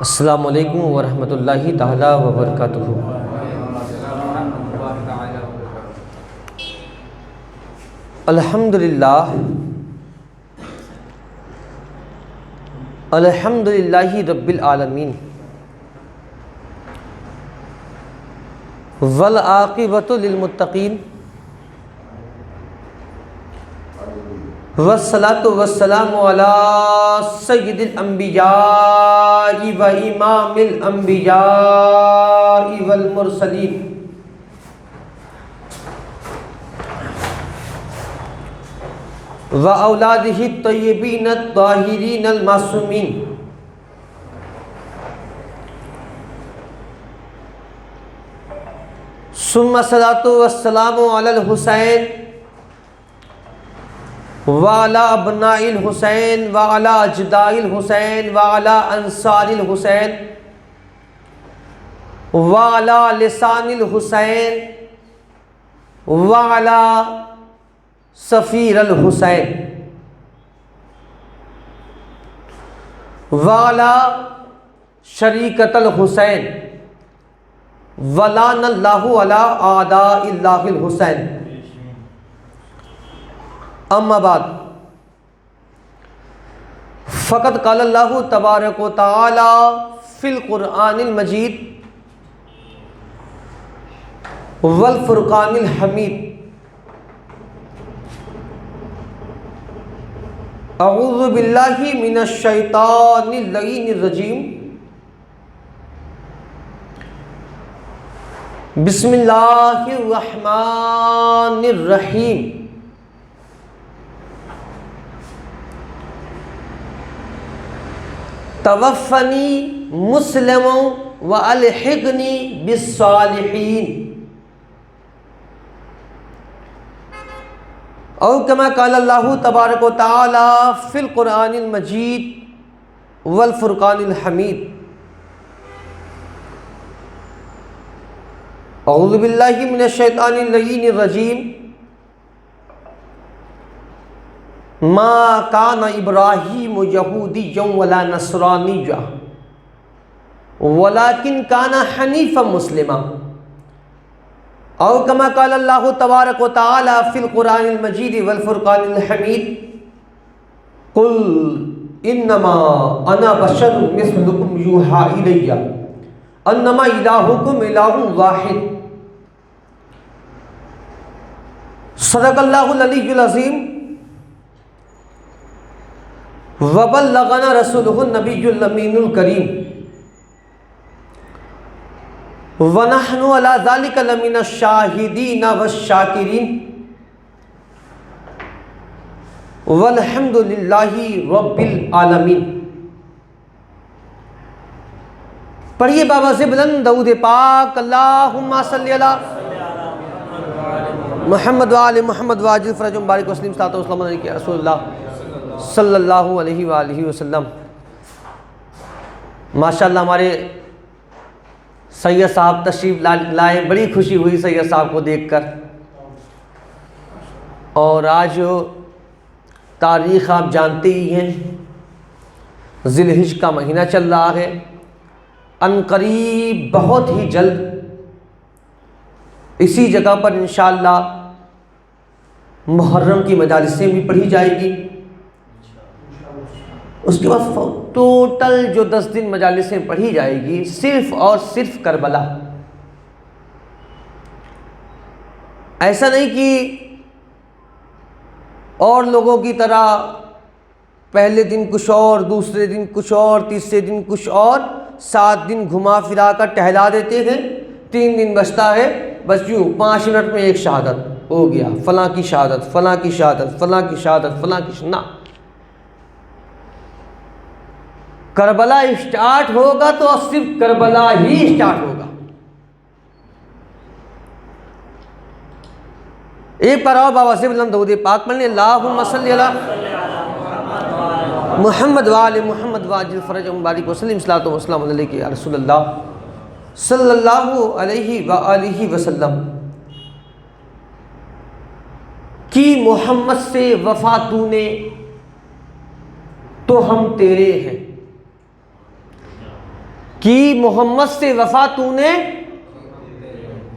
السلام علیکم ورحمۃ اللہ تعالیٰ وبرکاتہ۔ الحمد للہ رب العالمین والعاقبۃ للمتقین والصلاۃ والسلام علی سید الانبیاء و امام الانبیاء والمرسلین و اولادہ الطیبین الطاہرین المعصومین ثم الصلاۃ والسلام علی الحسین وعلی ابناء الحسین وعلی اجداء الحسین وعلی انصار الحسین وعلی لسان الحسین وعلی سفیر الحسین وعلی شریکۃ الحسین ولعن اللہ علی اعداء اللہ الحسین۔ اما بعد فقد قال اللہ تبارک و تعالی فی القرآن المجید والفرقان الحمید اعوذ باللہ من الشیطان اللعین الرجیم بسم اللہ الرحمن الرحیم توفنی مسلما والحقنی بالصالحین او کما قال اللہ تبارک و تعالی فی القرآن المجید والفرقان الحمید اعوذ باللہ من الشیطان اللعین الرجیم ما کان ابراہیم یہودیا ولا نصرانیا ولکن کان حنیفا مسلما او کما قال اللہ تبارک و تعالی فی القرآن المجید والفرقان الحمید قل انما انا بشر مثلکم یوحی الی انما الہکم الہ واحد۔ صدق اللہ العلی العظیم وبلغنا رسولہ النبی الامین الکریم ونحن علی ذلک لمن الشاہدین والشاکرین والحمد للہ رب العالمین۔ پڑھیے بابا سے بلند درود پاک، اللہم صلی علی محمد وآل محمد واجل فرج مبارک وسلم صلاۃ و سلام علیک یا رسول اللہ صلی اللہ علیہ وآلہ وسلم۔ ماشاءاللہ ہمارے سید صاحب تشریف لائے، بڑی خوشی ہوئی سید صاحب کو دیکھ کر، اور آج تاریخ آپ جانتے ہی ہیں، ذی الحجہ کا مہینہ چل رہا ہے، ان قریب بہت ہی جلد اسی جگہ پر انشاءاللہ محرم کی مجالسیں بھی پڑھی جائے گی، اس کے بعد ٹوٹل جو 10 دن مجالسیں پڑھی جائے گی صرف اور صرف کربلا۔ ایسا نہیں کہ اور لوگوں کی طرح پہلے دن کچھ اور، دوسرے دن کچھ اور، تیسرے دن کچھ اور، 7 دن گھما پھرا کر ٹہلا دیتے ہیں، 3 دن بچتا ہے، بس یوں 5 منٹ میں ایک شہادت ہو گیا، فلاں کی شہادت، فلاں کی شہادت، فلاں کی شہادت، فلاں کی شہادت۔ نہ، کربلا اسٹارٹ ہوگا تو صرف کربلا ہی اسٹارٹ ہوگا۔ ایک بار اور بابا سے بلند درود پاک پڑھ لیں، اللہم صلی علی محمد وآل محمد واجل فرج مبارک وسلم صلاۃ و سلام علیک یا رسول اللہ صلی اللہ علیہ وآلہ وسلم۔ کی محمد سے وفا تو نے تو ہم تیرے ہیں، کی محمد سے وفا تو نے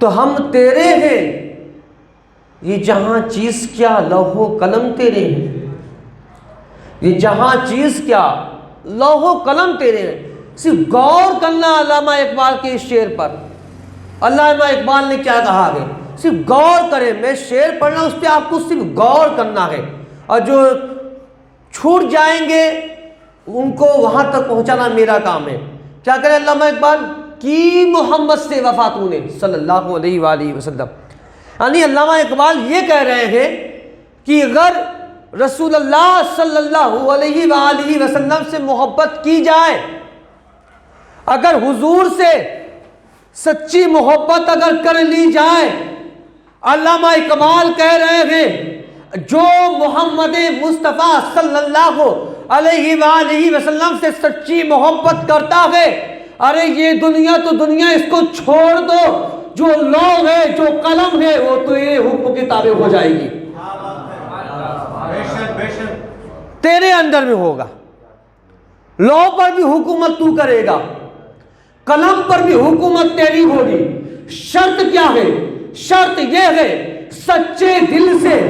تو ہم تیرے ہیں، یہ جہاں چیز کیا لوح و قلم تیرے ہیں، یہ جہاں چیز کیا لوح و قلم تیرے ہیں۔ صرف غور کرنا علامہ اقبال کے اس شعر پر، علامہ اقبال نے کیا کہا ہے، صرف غور کریں، میں شعر پڑھنا اس پہ آپ کو صرف غور کرنا ہے، اور جو چھوٹ جائیں گے ان کو وہاں تک پہنچانا میرا کام ہے۔ کیا کرے علامہ اقبال، کی محمد سے وفا تو نے صلی اللہ علیہ وآلہ وسلم، یعنی علامہ اقبال یہ کہہ رہے ہیں کہ اگر رسول اللہ صلی اللہ علیہ وآلہ وسلم سے محبت کی جائے، اگر حضور سے سچی محبت اگر کر لی جائے، علامہ اقبال کہہ رہے ہیں جو محمد مصطفیٰ صلی اللہ علیہ وآلہ وسلم سے سچی محبت کرتا ہے، ارے یہ دنیا تو دنیا اس کو چھوڑ دو، جو لوح ہے جو قلم ہے وہ تو یہ حکم کی تابع ہو جائے گی، تیرے اندر میں ہوگا، لوح پر بھی حکومت تو کرے گا، قلم پر بھی حکومت تیری ہوگی۔ شرط کیا ہے؟ شرط یہ ہے سچے دل سے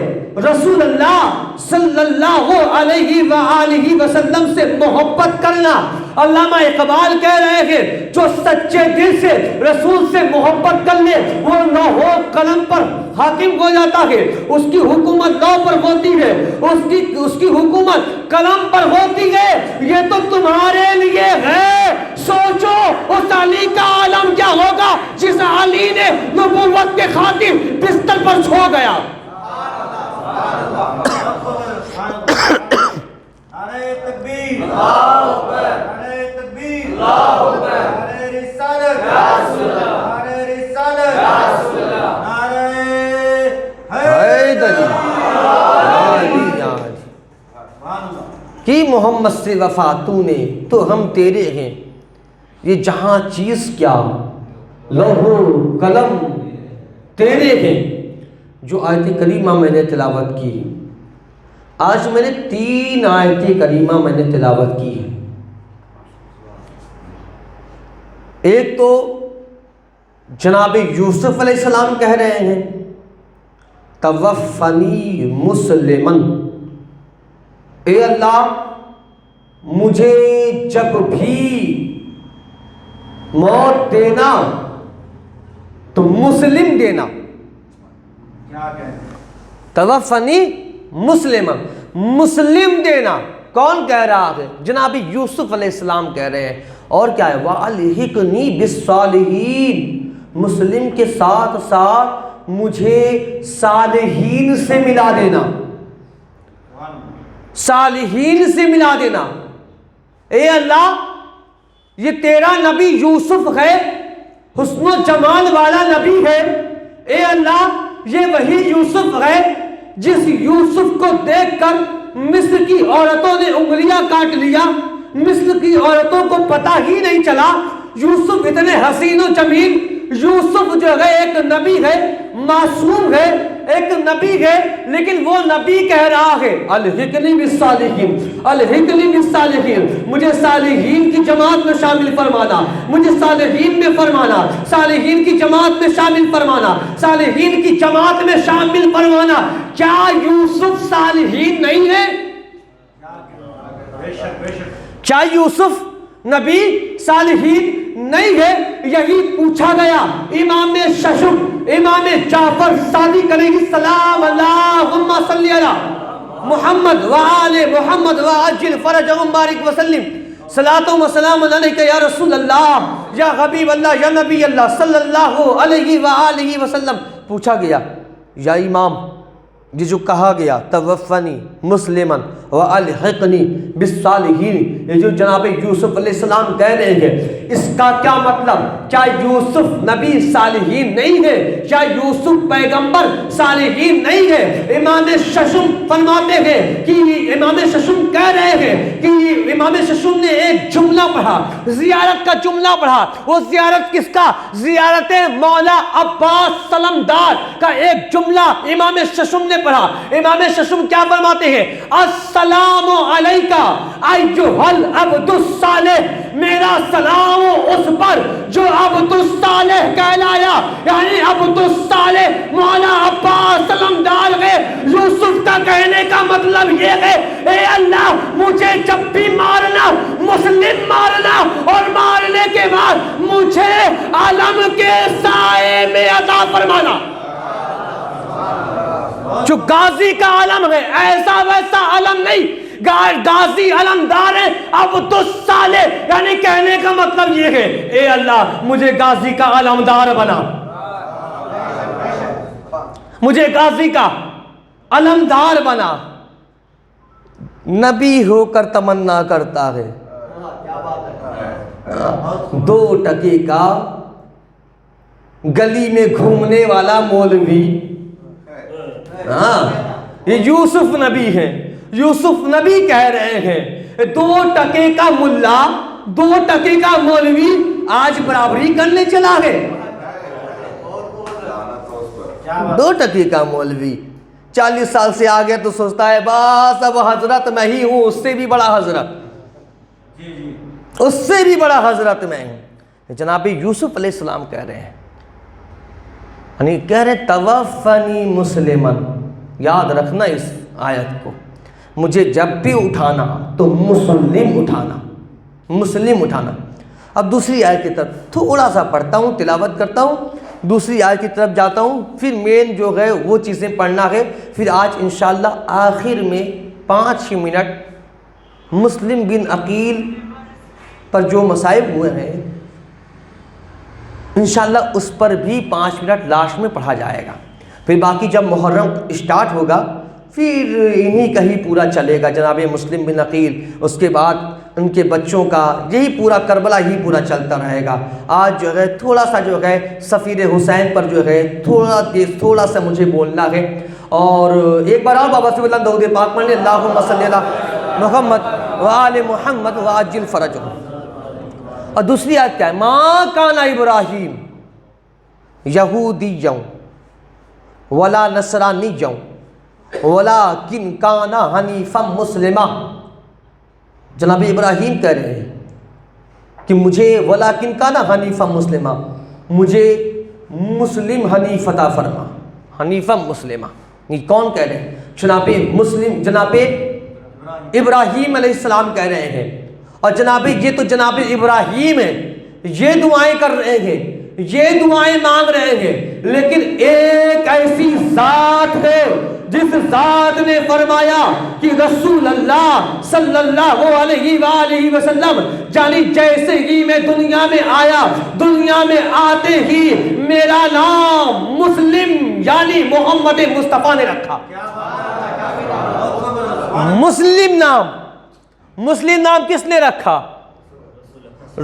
رسول اللہ صلی اللہ علیہ وآلہ وسلم سے محبت کرنا۔ علامہ اقبال کہہ رہے ہیں جو سچے دل سے رسول سے محبت کر لے وہ لوح و قلم پر حاکم ہو جاتا ہے، اس کی حکومت لوح پر ہوتی ہے، اس کی حکومت قلم پر ہوتی ہے۔ یہ تو تمہارے لیے ہے، سوچو اس علی کا عالم کیا ہوگا جس علی نے نبوت کے خاطر بستر پر سو گیا۔ نعرہ تکبیر، اللہ اکبر، نعرہ تکبیر، اللہ اکبر، نعرہ رسالت، یا رسول اللہ، نعرہ رسالت، یا رسول اللہ، نعرہ حیدری، کی محمد سے وفا تو نے تو ہم تیرے ہیں، یہ جہاں چیز کیا لوح و قلم تیرے ہیں۔ جو آیت کریمہ میں نے تلاوت کی، آج میں نے 3 آیت کریمہ میں نے تلاوت کی ہے۔ ایک تو جناب یوسف علیہ السلام کہہ رہے ہیں توفنی مسلمن، اے اللہ مجھے جب بھی موت دینا تو مسلم دینا۔ توفنی مسلمن، مسلم دینا کون کہہ رہا ہے؟ جناب یوسف علیہ السلام کہہ رہے ہیں۔ اور کیا ہے؟ وَأَلْحِقْنِي بِالصَّالِحِينَ، مسلم کے ساتھ ساتھ مجھے صالحین سے ملا دینا، صالحین سے ملا دینا۔ اے اللہ یہ تیرا نبی یوسف ہے، حسن و جمال والا نبی ہے، اے اللہ یہ وہی یوسف ہے جس یوسف کو دیکھ کر مصر کی عورتوں نے انگلیاں کاٹ لیا، مصر کی عورتوں کو پتہ ہی نہیں چلا یوسف اتنے حسین و جمیل۔ یوسف جو ہے ایک نبی ہے، معصوم ہے، ایک نبی ہے، لیکن وہ نبی کہہ رہا ہے الحقنی بالصالحین، الحقنی بالصالحین، مجھے صالحین کی جماعت میں شامل فرمانا، مجھے صالحین میں فرمانا، صالحین کی جماعت میں شامل فرمانا، صالحین کی جماعت میں شامل فرمانا۔ کیا یوسف صالحین نہیں ہے؟ کیا یوسف نبی صالحین نہیں ہے؟ یہی پوچھا گیا امام ششم، امام جعفر صادق علیہ السلام، اللہم صلی علی محمد وآل محمد وعجل فرجہم بارک وسلم، صلاۃ و سلام علیکہ یا رسول اللہ یا حبیب اللہ یا نبی اللہ صلی اللہ علیہ وآلہ وسلم۔ پوچھا گیا یا امام، یہ جو کہا گیا توفنی مسلمن والحقنی بالصالحین، یہ جو جناب یوسف علیہ السلام کہہ رہے ہیں، اس کا کیا مطلب؟ کیا یوسف نبی صالحین نہیں ہے؟ کیا یوسف پیغمبر صالحین نہیں ہے؟ امام ششم فرماتے ہیں کہ امام ششم کہہ رہے ہیں کہ امام ششم نے ایک جملہ پڑھا، زیارت کا جملہ پڑھا۔ وہ زیارت کس کا؟ زیارت مولا عباس سلمدار کا ایک جملہ امام ششم نے پڑھا۔ امام ششم کیا فرماتے ہیں؟ السلام علیکہ ایھا العبد الصالح، میرا سلام اس پر جو عبد الصالح کہلایا، یعنی عبد الصالح مولا عباس علمدار ہے۔ یوسف کا کہنے کا مطلب یہ ہے اے اللہ مجھے جب بھی مارنا مسلم مارنا، اور مارنے کے بعد مجھے علم کے سائے میں عطا فرمانا۔ جو غازی کا علم ہے ایسا ویسا علم نہیں، غازی علمدار ہے عبد الصالح، یعنی کہنے کا مطلب یہ ہے اے اللہ مجھے غازی کا علمدار بنا، مجھے غازی کا علمدار بنا۔ نبی ہو کر تمنا کرتا ہے 2 ٹکے کا گلی میں گھومنے والا مولوی۔ یہ یوسف نبی ہیں، یوسف نبی کہہ رہے ہیں 2 ٹکے کا ملا 2 ٹکے کا مولوی آج برابری کرنے چلا ہے۔ 2 ٹکے کا مولوی 40 سال سے آگے تو سوچتا ہے بس اب حضرت میں ہی ہوں، اس سے بھی بڑا حضرت، اس سے بھی بڑا حضرت میں ہوں۔ جناب یوسف علیہ السلام کہہ رہے ہیں، یعنی کہہ رہے توفنی مسلمن، یاد رکھنا اس آیت کو، مجھے جب بھی اٹھانا تو مسلم اٹھانا، مسلم اٹھانا۔ اب دوسری آیت کی طرف تھوڑا سا پڑھتا ہوں، تلاوت کرتا ہوں، دوسری آیت کی طرف جاتا ہوں، پھر مین جو ہے وہ چیزیں پڑھنا ہے۔ پھر آج انشاءاللہ آخر میں 5 منٹ مسلم بن عقیل پر جو مصائب ہوئے ہیں انشاءاللہ اس پر بھی 5 منٹ لاسٹ میں پڑھا جائے گا۔ پھر باقی جب محرم اسٹارٹ ہوگا پھر انہی کا ہی پورا چلے گا، جناب مسلم بن عقیل، اس کے بعد ان کے بچوں کا، یہی پورا کربلا ہی پورا چلتا رہے گا۔ آج جو ہے تھوڑا سا جو ہے سفیر حسین پر جو ہے تھوڑا سا مجھے بولنا ہے، اور ایک بار اور بابا صلی اللہ درود پاک پڑھنے، اللہم صلی علی محمد وآل محمد وعجل فرجہم۔ اور دوسری آیت کیا ہے؟ ما کان ابراہیم یہودیوں ولا نصرانیوں ولیکن کان حنیفا مسلما۔ جناب ابراہیم کہہ رہے ہیں کہ مجھے ولیکن کان حنیفا مسلما، مجھے مسلم حنیف عطا فرما، حنیفا مسلما۔ یہ کون کہہ رہے ہیں؟ جناب ابراہیم علیہ السلام کہہ رہے ہیں، اور یہ تو جناب ابراہیم ہیں، یہ دعائیں کر رہے ہیں، یہ دعائیں مانگ رہے ہیں، لیکن ایک ایسی ذات ہے جس ذات نے فرمایا کہ رسول اللہ صلی اللہ علیہ وآلہ وسلم یعنی جیسے ہی میں دنیا میں آیا، دنیا میں آتے ہی میرا نام مسلم یعنی محمد مصطفیٰ نے رکھا۔ مسلم نام کس نے رکھا؟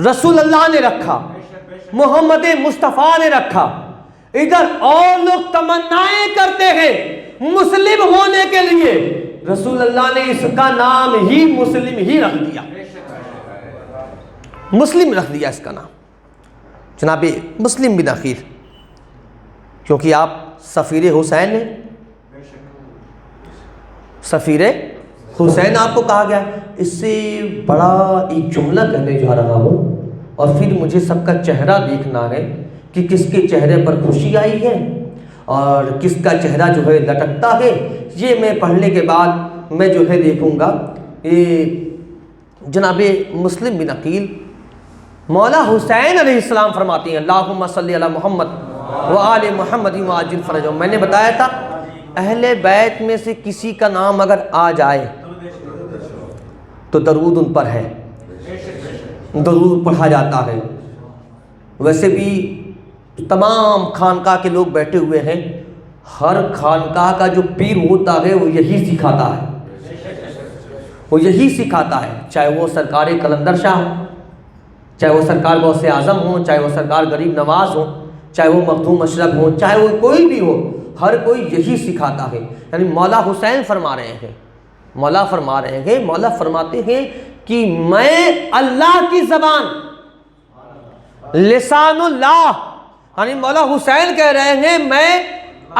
رسول اللہ نے رکھا، محمد مصطفیٰ نے رکھا۔ ادھر اور لوگ تمنائیں کرتے ہیں مسلم ہونے کے لیے، رسول اللہ نے اس کا نام ہی مسلم ہی رکھ دیا، مسلم رکھ دیا اس کا نام، جناب مسلم بن عقیل، کیونکہ آپ سفیر حسین ہیں، سفیر حسین آپ کو کہا گیا۔ اس سے بڑا ایک جملہ کہنے جا رہا ہوں، اور پھر مجھے سب کا چہرہ دیکھنا ہے کہ کس کے چہرے پر خوشی آئی ہے اور کس کا چہرہ جو ہے لٹکتا ہے۔ یہ میں پڑھنے کے بعد میں جو ہے دیکھوں گا۔ جناب مسلم بن عقیل مولا حسین علیہ السلام فرماتے ہیں، اللہم صلی علی محمد وآل محمد وعجل فرجہم۔ میں نے بتایا تھا اہل بیت میں سے کسی کا نام اگر آ جائے تو درود ان پر ہے، درود پڑھا جاتا ہے۔ ویسے بھی تمام خانقاہ کے لوگ بیٹھے ہوئے ہیں، ہر خانقاہ کا جو پیر ہوتا ہے وہ یہی سکھاتا ہے، وہ یہی سکھاتا ہے، چاہے وہ سرکار قلندر شاہ ہو، چاہے وہ سرکار غوث اعظم ہوں، چاہے وہ سرکار غریب نواز ہوں، چاہے وہ مخدوم اشرف ہوں، چاہے وہ کوئی بھی ہو، ہر کوئی یہی سکھاتا ہے۔ یعنی مولا حسین فرما رہے ہیں، مولا فرماتے ہیں کہ میں اللہ کی زبان، لسان اللہ، یعنی مولا حسین کہہ رہے ہیں میں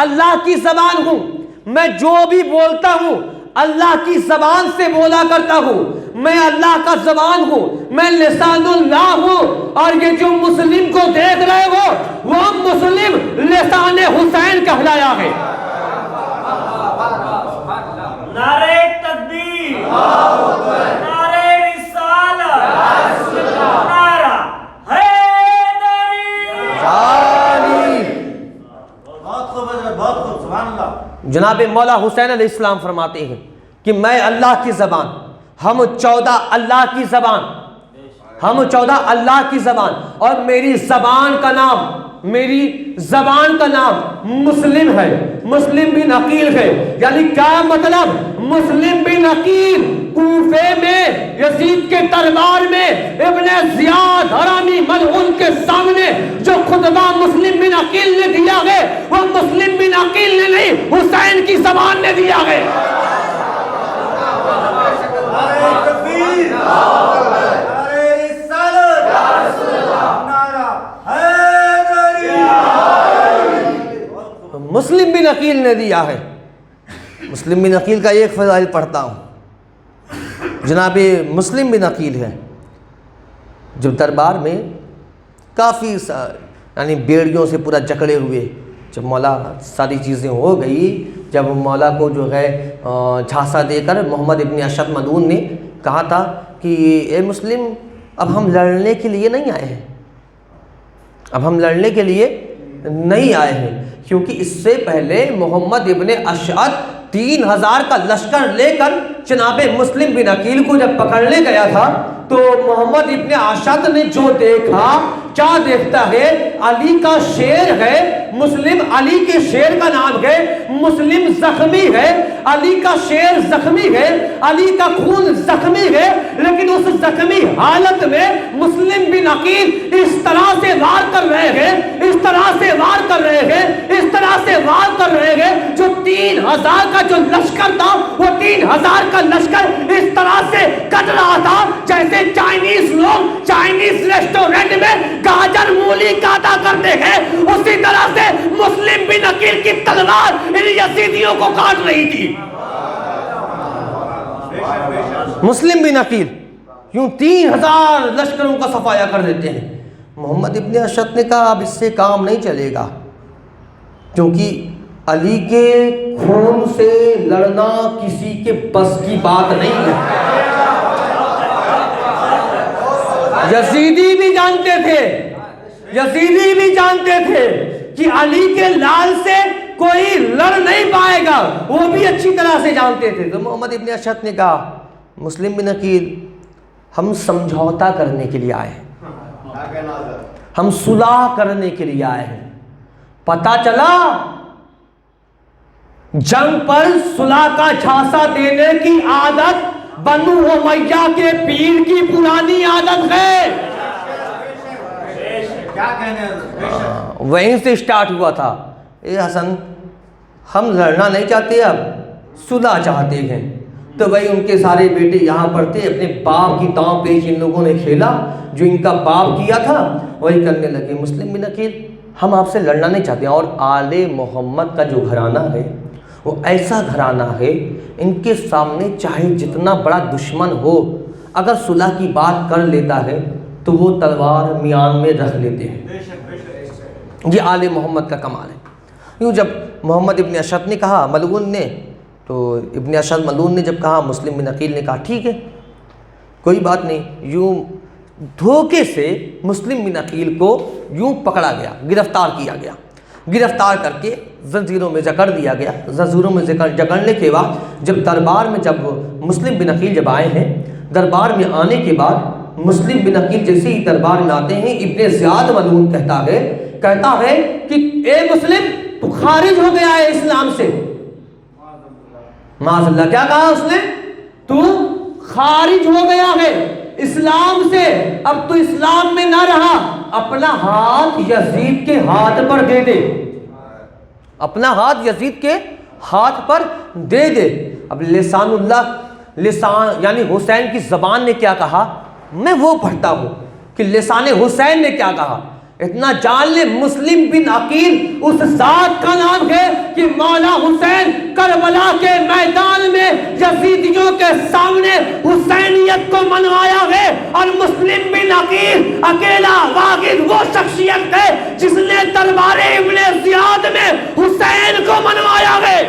اللہ کی زبان ہوں، میں جو بھی بولتا ہوں اللہ کی زبان سے بولا کرتا ہوں، میں اللہ کا زبان ہوں، میں لسان اللہ ہوں، اور یہ جو مسلم کو دیکھ رہے ہو وہ مسلم لسان حسین کہلایا ہے۔ نعرہ تکبیر، نعرہ رسالت، نعرہ حیدری۔ بہت خوب حضرت، بہت خوب، سبحان اللہ۔ جناب مولا حسین علیہ السلام فرماتے ہیں کہ میں اللہ کی زبان، ہم 14 اللہ کی زبان، ہم 14 اللہ کی زبان، اور میری زبان کا نام، میری زبان کا نام مسلم ہے، مسلم بن عقیل ہے۔ یعنی کیا مطلب؟ مسلم بن عقیل کوفے میں یزید کے دربار میں ابن زیاد حرامی ملعون کے سامنے جو خطبہ مسلم بن عقیل نے دیا ہے وہ مسلم بن عقیل نے نہیں، حسین کی زبان نے دیا ہے۔ نعرہ تکبیر، نعرہ رسالت، نعرہ حیدری۔ مسلم بن عقیل نے دیا ہے۔ مسلم بن عقیل کا ایک فضائل پڑھتا ہوں۔ جناب مسلم بن عقیل ہے، جب دربار میں کافی یعنی بیڑیوں سے پورا جکڑے ہوئے، جب مولا ساری چیزیں ہو گئی، جب مولا کو جو ہے جھانسا دے کر محمد ابن اشد ملعون نے کہا تھا کہ اے مسلم، اب ہم لڑنے کے لیے نہیں آئے ہیں، اب ہم لڑنے کے لیے نہیں آئے ہیں، کیونکہ اس سے پہلے محمد ابن اشعث 3000 کا لشکر لے کر جناب مسلم بن عقیل کو جب پکڑنے گیا تھا تو محمد ابن اشعث نے جو دیکھا، کیا دیکھتا ہے؟ علی کا شیر ہے، مسلم علی کے شیر کا نام ہے، مسلم زخمی ہے، علی کا شیر زخمی ہے، علی کا خون زخمی ہے، لیکن اس زخمی حالت میں مسلم بن عقیل اس طرح سے وار کر رہے ہیں، اس طرح سے وار کر رہے ہیں، اس طرح سے وار کر رہے ہیں، جو 3000 کا جو لشکر تھا وہ 3000 کا لشکر اس طرح سے کٹ رہا تھا جیسے چائنیز لوگ چائنیز ریسٹورنٹ میں گاجر مولی کاٹا کرتے ہیں، اسی طرح سے مسلم بن عقیل کی تلوار ان یزیدیوں کو کاٹ رہی تھی۔ مسلم بن عقیل یوں 3000 لشکروں کا صفایا کر دیتے ہیں۔ محمد ابن اشعث نے کہا اب اس سے کام نہیں چلے گا، کیونکہ علی کے خون سے لڑنا کسی کے بس کی بات نہیں ہے۔ یزیدی بھی جانتے تھے، یزیدی بھی جانتے تھے کہ علی کے لال سے کوئی لڑ نہیں پائے گا، وہ بھی اچھی طرح سے جانتے تھے۔ تو محمد ابن اشعث نے کہا مسلم بن عقیل، ہم سمجھوتا کرنے کے لیے آئے ہیں، ہم صلح کرنے کے لیے آئے ہیں۔ پتہ چلا جنگ پر صلح کا جھانسا دینے کی عادت بنو امیہ کے پیر کی پرانی عادت ہے۔ وہیں سے سٹارٹ ہوا تھا، اے حسن ہم لڑنا نہیں چاہتے، اب صلح چاہتے ہیں۔ تو وہی ان کے سارے بیٹے یہاں پر تھے، اپنے باپ کی تاؤں پیش ان لوگوں نے کھیلا، جو ان کا باپ کیا تھا وہی کرنے لگے۔ مسلم بن عقیل، ہم آپ سے لڑنا نہیں چاہتے، اور آل محمد کا جو گھرانہ ہے وہ ایسا گھرانہ ہے، ان کے سامنے چاہے جتنا بڑا دشمن ہو، اگر صلح کی بات کر لیتا ہے تو وہ تلوار میان میں رکھ لیتے ہیں۔ یہ آل محمد کا کمال ہے۔ یوں جب محمد ابن اشعث نے کہا ملعون نے، تو ابن اشعث ملعون نے جب کہا، مسلم بن عقیل نے کہا ٹھیک ہے کوئی بات نہیں۔ یوں دھوکے سے مسلم بن عقیل کو یوں پکڑا گیا، گرفتار کیا گیا، گرفتار کر کے زنجیروں میں جکڑ دیا گیا۔ زنجیروں میں جکڑنے کے بعد جب دربار میں جب مسلم بن عقیل جب آئے ہیں، دربار میں آنے کے بعد مسلم بن عقیل جیسے ہی دربار میں آتے ہیں، ابن زیاد ملعون کہتا ہے کہ اے مسلم، تو خارج ہو گیا ہے اسلام سے۔ معاذ اللہ، کیا کہا اس نے؟ تو خارج ہو گیا ہے اسلام سے، اب تو اسلام میں نہ رہا، اپنا ہاتھ یزید کے ہاتھ پر دے دے، اپنا ہاتھ یزید کے ہاتھ پر دے دے۔ اب لسان اللہ، لسان یعنی حسین کی زبان نے کیا کہا، میں وہ پڑھتا ہوں کہ لسان حسین نے کیا کہا۔ اتنا جان لے مسلم بن عقیل اس ذات کا نام ہے کہ مولا حسین کربلا کے میدان میں یزیدیوں کے سامنے حسینیت کو منوایا ہے، اور مسلم بن عقیل اکیلا واحد وہ شخصیت ہے جس نے دربار ابن زیاد میں حسین کو منوایا ہے۔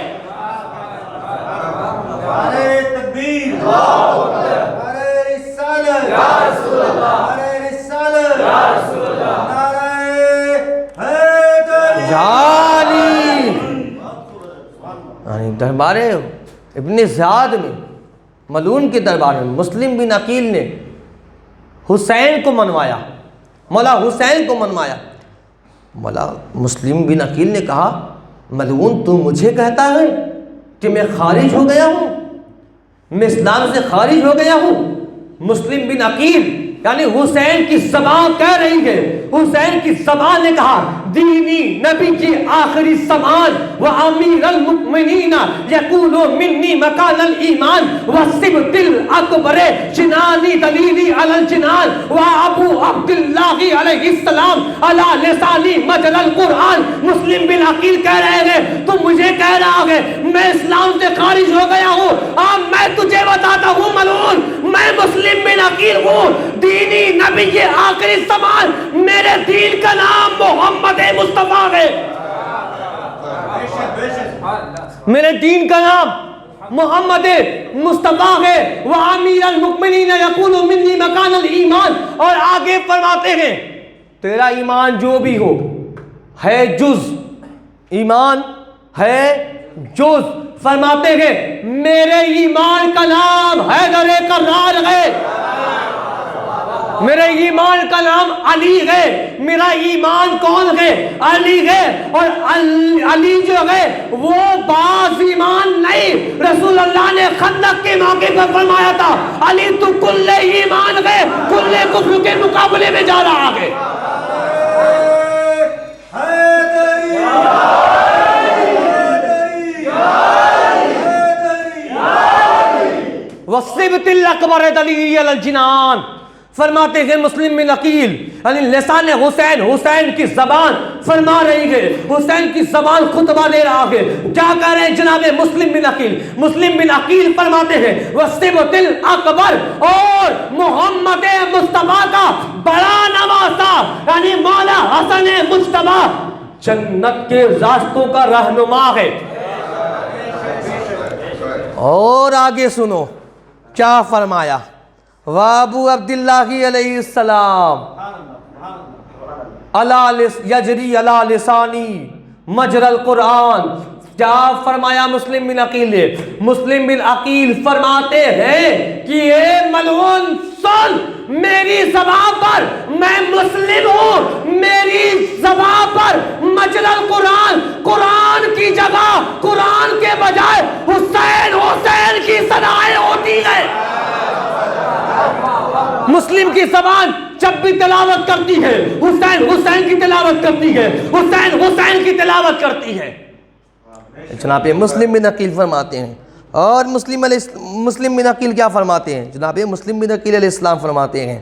نعرہ تکبیر، نعرہ رسالت، نعرہ رسالت، نعرہ حیدری، یعنی دربار ابن زیاد میں، ملعون کے دربار میں مسلم بن عقیل نے حسین کو منوایا، مولا حسین کو منوایا۔ مولا مسلم بن عقیل نے کہا ملعون تو مجھے کہتا ہے کہ میں خارج ہو گیا ہوں، میں اسلام سے خارج ہو گیا ہوں؟ مسلم بن عقیل یعنی حسین کی زبان کہہ رہی ہے، حسین کی زبان نے کہا دینی نبی کی آخری زبان وامیر المؤمنین یقول منی مکان الایمان والسبط الاکبر جنانی دلیلی علی الجنان وابو عبداللہ علیہ السلام علی لسانی مجرى القرآن۔ مسلم بن عقیل کہہ رہے ہیں تم مجھے کہہ رہا ہے میں اسلام سے خارج ہو گیا ہوں، اب میں تجھے بتاتا ہوں ملعون میں مسلم بن عقیل ہوں، دینی نبی یہ آخری زمان، میرے دین کا نام محمد مصطفیٰ ہے، میرے دین کا نام محمد مصطفیٰ ہے۔ وَأَمِيرَ الْمُؤْمِنِينَ يَقُولُ مِنِّي مَكَانَ الْإِيمَانِ، اور آگے فرماتے ہیں تیرا ایمان جو بھی ہو ہے جز، ایمان ہے جز، فرماتے ہیں میرے ایمان کا نام حیدر کرار ہے، میرے ایمان کا نام علی ہے، میرا ایمان کون ہے؟ علی ہے، اور علی جو ہے وہ بعض ایمان نہیں، رسول اللہ نے خندق کے موقع پر فرمایا تھا علی تو کل ایمان ہے، کل کفر کے مقابلے میں جا رہا ہے۔ وَالسِّبْتِ الْأَكْبَرِ دَلِيلِ عَلَى الْجِنَانِ، فرماتے ہیں مسلم بن عقیل یعنی لسان حسین، حسین کی زبان فرما رہی ہے، حسین کی زبان خطبہ دے رہا ہے، کیا کہہ رہے ہیں جناب مسلم بن عقیل؟ مسلم بن عقیل فرماتے ہیں وَالسِّبْتِ الْأَكْبَرِ، اور محمد مصطفیٰ کا بڑا نواسا یعنی مولا حسن مجتبیٰ جنت کے راستوں کا رہنما ہے۔ اور آگے سنو کیا فرمایا، وابو عبداللہ علیہ السلام یجری علی لسانی مجرى القرآن، کیا فرمایا مسلم بن عقیل نے؟ مسلم بن عقیل فرماتے ہیں کہ اے ملعون سن، میری زبان پر میں مسلم ہوں، میری زبان پر مجرى القرآن، قرآن کی جگہ قرآن کے بجائے حسین حسین کی صدائیں ہوتی ہیں۔ مسلم کی زبان جب بھی تلاوت کرتی ہے حسین حسین کی تلاوت کرتی ہے، حسین حسین کی تلاوت کرتی ہے۔ جناب مسلم بن عقیل فرماتے ہیں، اور مسلم بن عقیل کیا فرماتے ہیں؟ جناب مسلم بن عقیل علیہ السلام فرماتے ہیں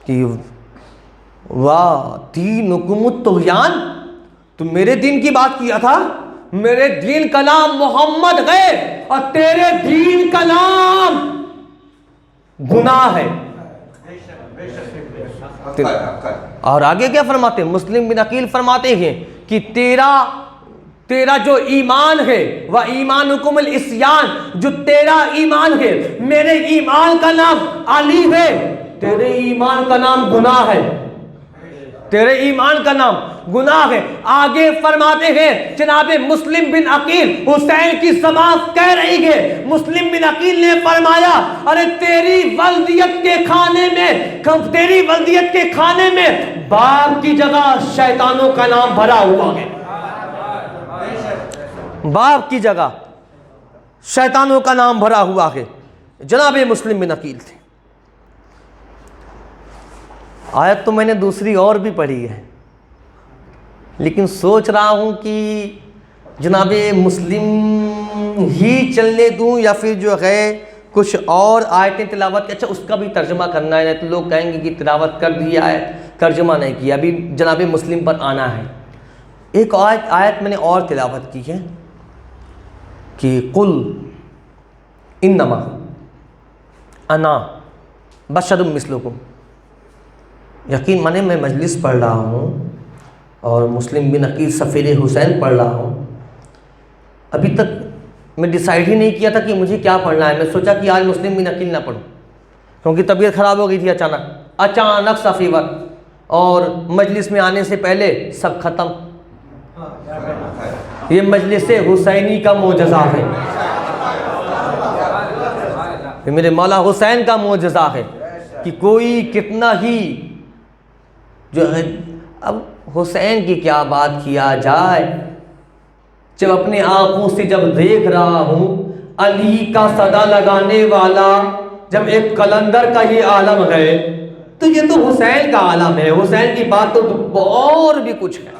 کہ واہ دینکم الطغیان، تم میرے دین کی بات کیا تھا، میرے دین کا نام محمد ہے اور تیرے دین کا نام گناہ ہے۔ اور آگے کیا فرماتے ہیں؟ مسلم بن عقیل فرماتے ہیں کہ تیرا جو ایمان ہے وَإِيمَانُكُمُ الْإِسْيَانِ، جو تیرا ایمان ہے، میرے ایمان کا نام علی ہے، تیرے ایمان کا نام گناہ ہے، تیرے ایمان کا نام گناہ ہے۔ آگے فرماتے ہیں جناب مسلم بن عقیل حسین کی زبان کہہ رہی ہے، مسلم بن عقیل نے فرمایا ارے تیری ولدیت کے کھانے میں باپ کی جگہ شیطانوں کا نام بھرا ہوا ہے، باپ کی جگہ شیطانوں کا نام بھرا ہوا ہے۔ جناب مسلم بن عقیل تھے۔ آیت تو میں نے دوسری اور بھی پڑھی ہے، لیکن سوچ رہا ہوں کہ جناب مسلم ہی چلنے دوں یا پھر جو ہے کچھ اور آیتیں تلاوت کی. اچھا اس کا بھی ترجمہ کرنا ہے, تو لوگ کہیں گے کہ تلاوت کر دیا ہے, ترجمہ نہیں کیا. ابھی جناب مسلم پر آنا ہے. ایک آیت میں نے اور تلاوت کی ہے کہ قل انما انا بشر مثلکم. یقین مانے میں مجلس پڑھ رہا ہوں اور مسلم بن عقیل سفیر حسین پڑھ رہا ہوں. ابھی تک میں ڈیسائیڈ ہی نہیں کیا تھا کہ مجھے کیا پڑھنا ہے. میں سوچا کہ آج مسلم بن عقیل نہ پڑھوں کیونکہ طبیعت خراب ہو گئی تھی اچانک سا فیور, اور مجلس میں آنے سے پہلے سب ختم. یہ مجلس حسینی کا معجزہ ہے, یہ میرے مولا حسین کا معجزہ ہے کہ کوئی کتنا ہی جو ہے. اب حسین کی کیا بات کیا جائے, جب اپنے آنکھوں سے جب دیکھ رہا ہوں علی کا صدا لگانے والا جب ایک قلندر کا یہ عالم ہے, تو یہ تو حسین کا عالم ہے. حسین کی بات تو اور بھی کچھ ہے,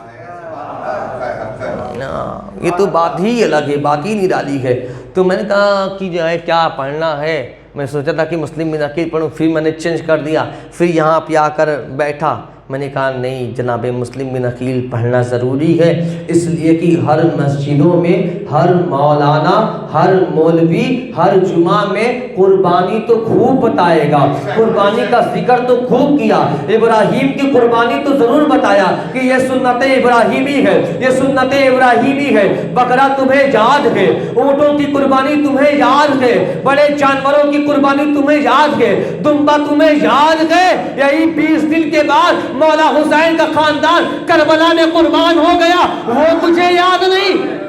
یہ تو بات ہی الگ ہے, بات ہی نرالی ہے. تو میں نے کہا کہ جو ہے کیا پڑھنا ہے. میں سوچا تھا کہ مسلم بن عقیل پڑھوں, پھر میں نے چینج کر دیا. پھر یہاں پہ آ کر بیٹھا, میں نے کہا نہیں, جناب مسلم بن عقیل پڑھنا ضروری ہے, اس لیے کہ ہر مسجدوں میں ہر مولانا, ہر مولوی ہر جمعہ میں قربانی تو خوب بتائے گا, قربانی کا ذکر تو خوب کیا. ابراہیم کی قربانی تو ضرور بتایا کہ یہ سنت ابراہیمی ہے, یہ سنت ابراہیمی ہے. بکرا تمہیں یاد ہے, اونٹوں کی قربانی تمہیں یاد ہے, بڑے جانوروں کی قربانی تمہیں یاد ہے, دمبا تمہیں یاد ہے. یہی 20 دن کے بعد مولا حسین کا خاندان کربلا میں قربان ہو گیا, وہ تجھے یاد نہیں؟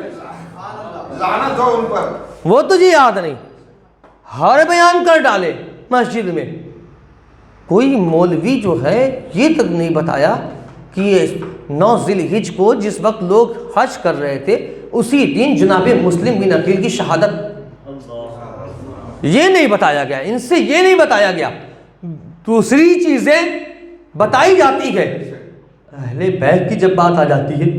لعنت ہو ان پر. وہ تجھے یاد نہیں؟ ہر بیان کر ڈالے مسجد میں. کوئی مولوی جو ہے یہ تک نہیں بتایا کہ 9 ذی الحج کو جس وقت لوگ حج کر رہے تھے اسی دن جناب مسلم بن عقیل کی شہادت, یہ نہیں بتایا گیا, ان سے یہ نہیں بتایا گیا. دوسری چیزیں بتائی جاتی ہے. اہل بیت کی جب بات آ جاتی ہے